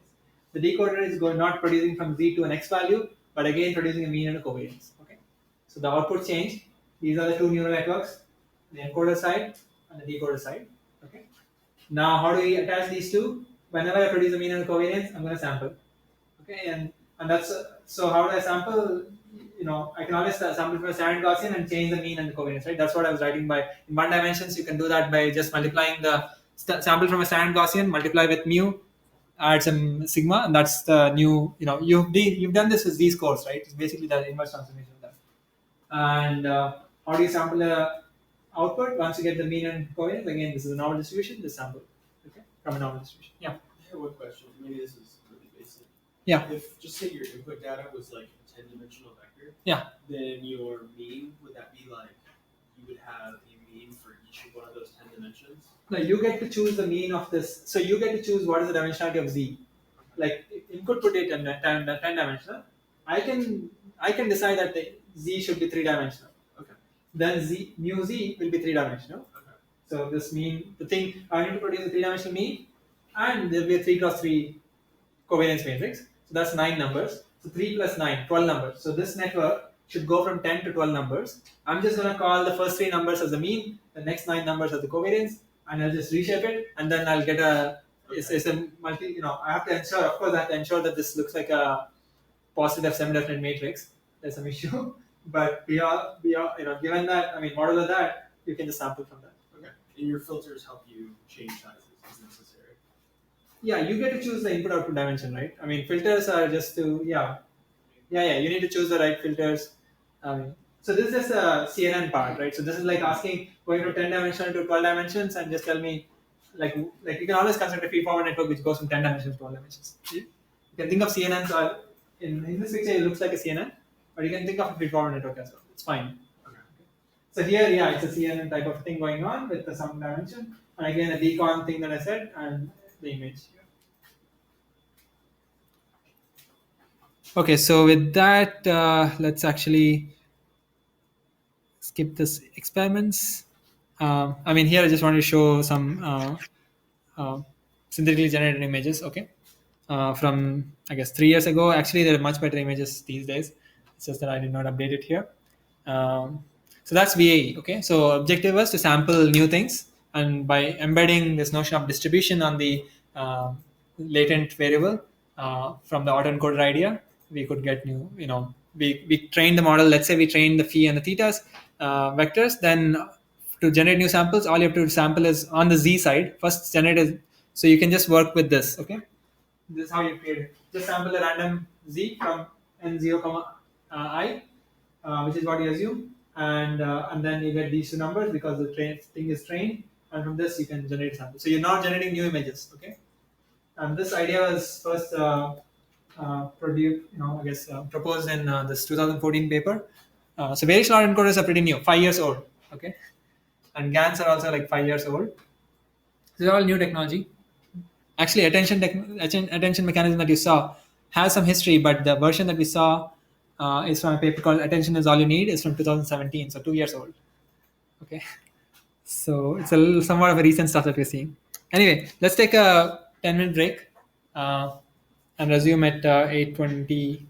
The decoder is not producing from z to an x value, but again producing a mean and a covariance. Okay, so the output changed. These are the two neural networks: the encoder side and the decoder side. Okay. Now, how do we attach these two? Whenever I produce a mean and a covariance, I'm going to sample. Okay, and that's so. How do I sample? I can always sample from a standard Gaussian and change the mean and the covariance, right? That's what I was writing by in one dimensions. You can do that by just multiplying the sample from a standard Gaussian, multiply with mu, add some sigma, and that's the new. You've done this with Z scores, right? It's basically the inverse transformation of that. And how do you sample the output? Once you get the mean and covariance, again, this is a normal distribution. This sample, okay, from a normal distribution. Yeah. I have one question. Maybe this is really basic. Yeah. If just say your input data was like a 10-dimensional vector, Yeah. then your mean, would that be like you would have a mean for each one of those 10 dimensions? No, you get to choose the mean of this. So you get to choose what is the dimensionality of z. Like input put it 10 dimensional. I can decide that the z should be 3-dimensional. Okay. Then z mu z will be 3-dimensional. Okay. So this mean the thing I need to produce a 3-dimensional mean, and there will be a 3x3 covariance matrix. So that's 9 numbers. So 3 plus 9, 12 numbers. So this network should go from 10 to 12 numbers. I'm just going to call the first 3 numbers as the mean, the next 9 numbers as the covariance, and I'll just reshape it, and then I'll get a. It's a multi. I have to ensure. Of course, I have to ensure that this looks like a positive semi-definite matrix. There's some issue, but we are. Given that, modulo that, you can just sample from that. Okay. And your filters help you change sizes as necessary. Yeah, you get to choose the input output dimension, right? I mean, filters are just to, yeah. You need to choose the right filters. So this is just a CNN part, right? So this is like asking going from 10 dimensional to 12 dimensions, and just tell me, like you can always construct a feed-forward network which goes from 10 dimensions to 12 dimensions. You can think of CNNs, or in this picture it looks like a CNN, but you can think of a feed-forward network as well. It's fine. So here, yeah, it's a CNN type of thing going on with some dimension, and again a decon thing that I said, and the image. Okay, so with that, let's actually skip this experiments. I mean, here I just wanted to show some uh, synthetically generated images. Okay, from I guess 3 years ago. Actually, there are much better images these days. It's just that I did not update it here. Um, so that's VAE. Okay, so objective was to sample new things, and by embedding this notion of distribution on the uh, latent variable from the autoencoder idea, we could get new. We trained the model. Let's say we trained the phi and the thetas vectors. Then to generate new samples, all you have to sample is on the z side. First generate a, so you can just work with this. Okay, this is how you create it. Just sample a random z from n0 comma I, which is what you assume, and then you get these two numbers because the thing is trained, and from this you can generate samples. So you're not generating new images. Okay, and this idea was first produced, I guess proposed in this 2014 paper. So variational encoders are pretty new, 5 years old. Okay, and GANs are also like 5 years old. These are all new technology. Actually, attention mechanism that you saw has some history, but the version that we saw is from a paper called "Attention Is All You Need." It's from 2017, so 2 years old. Okay, so it's a little somewhat of a recent stuff that we're seeing. Anyway, let's take a 10-minute break and resume at 8:23.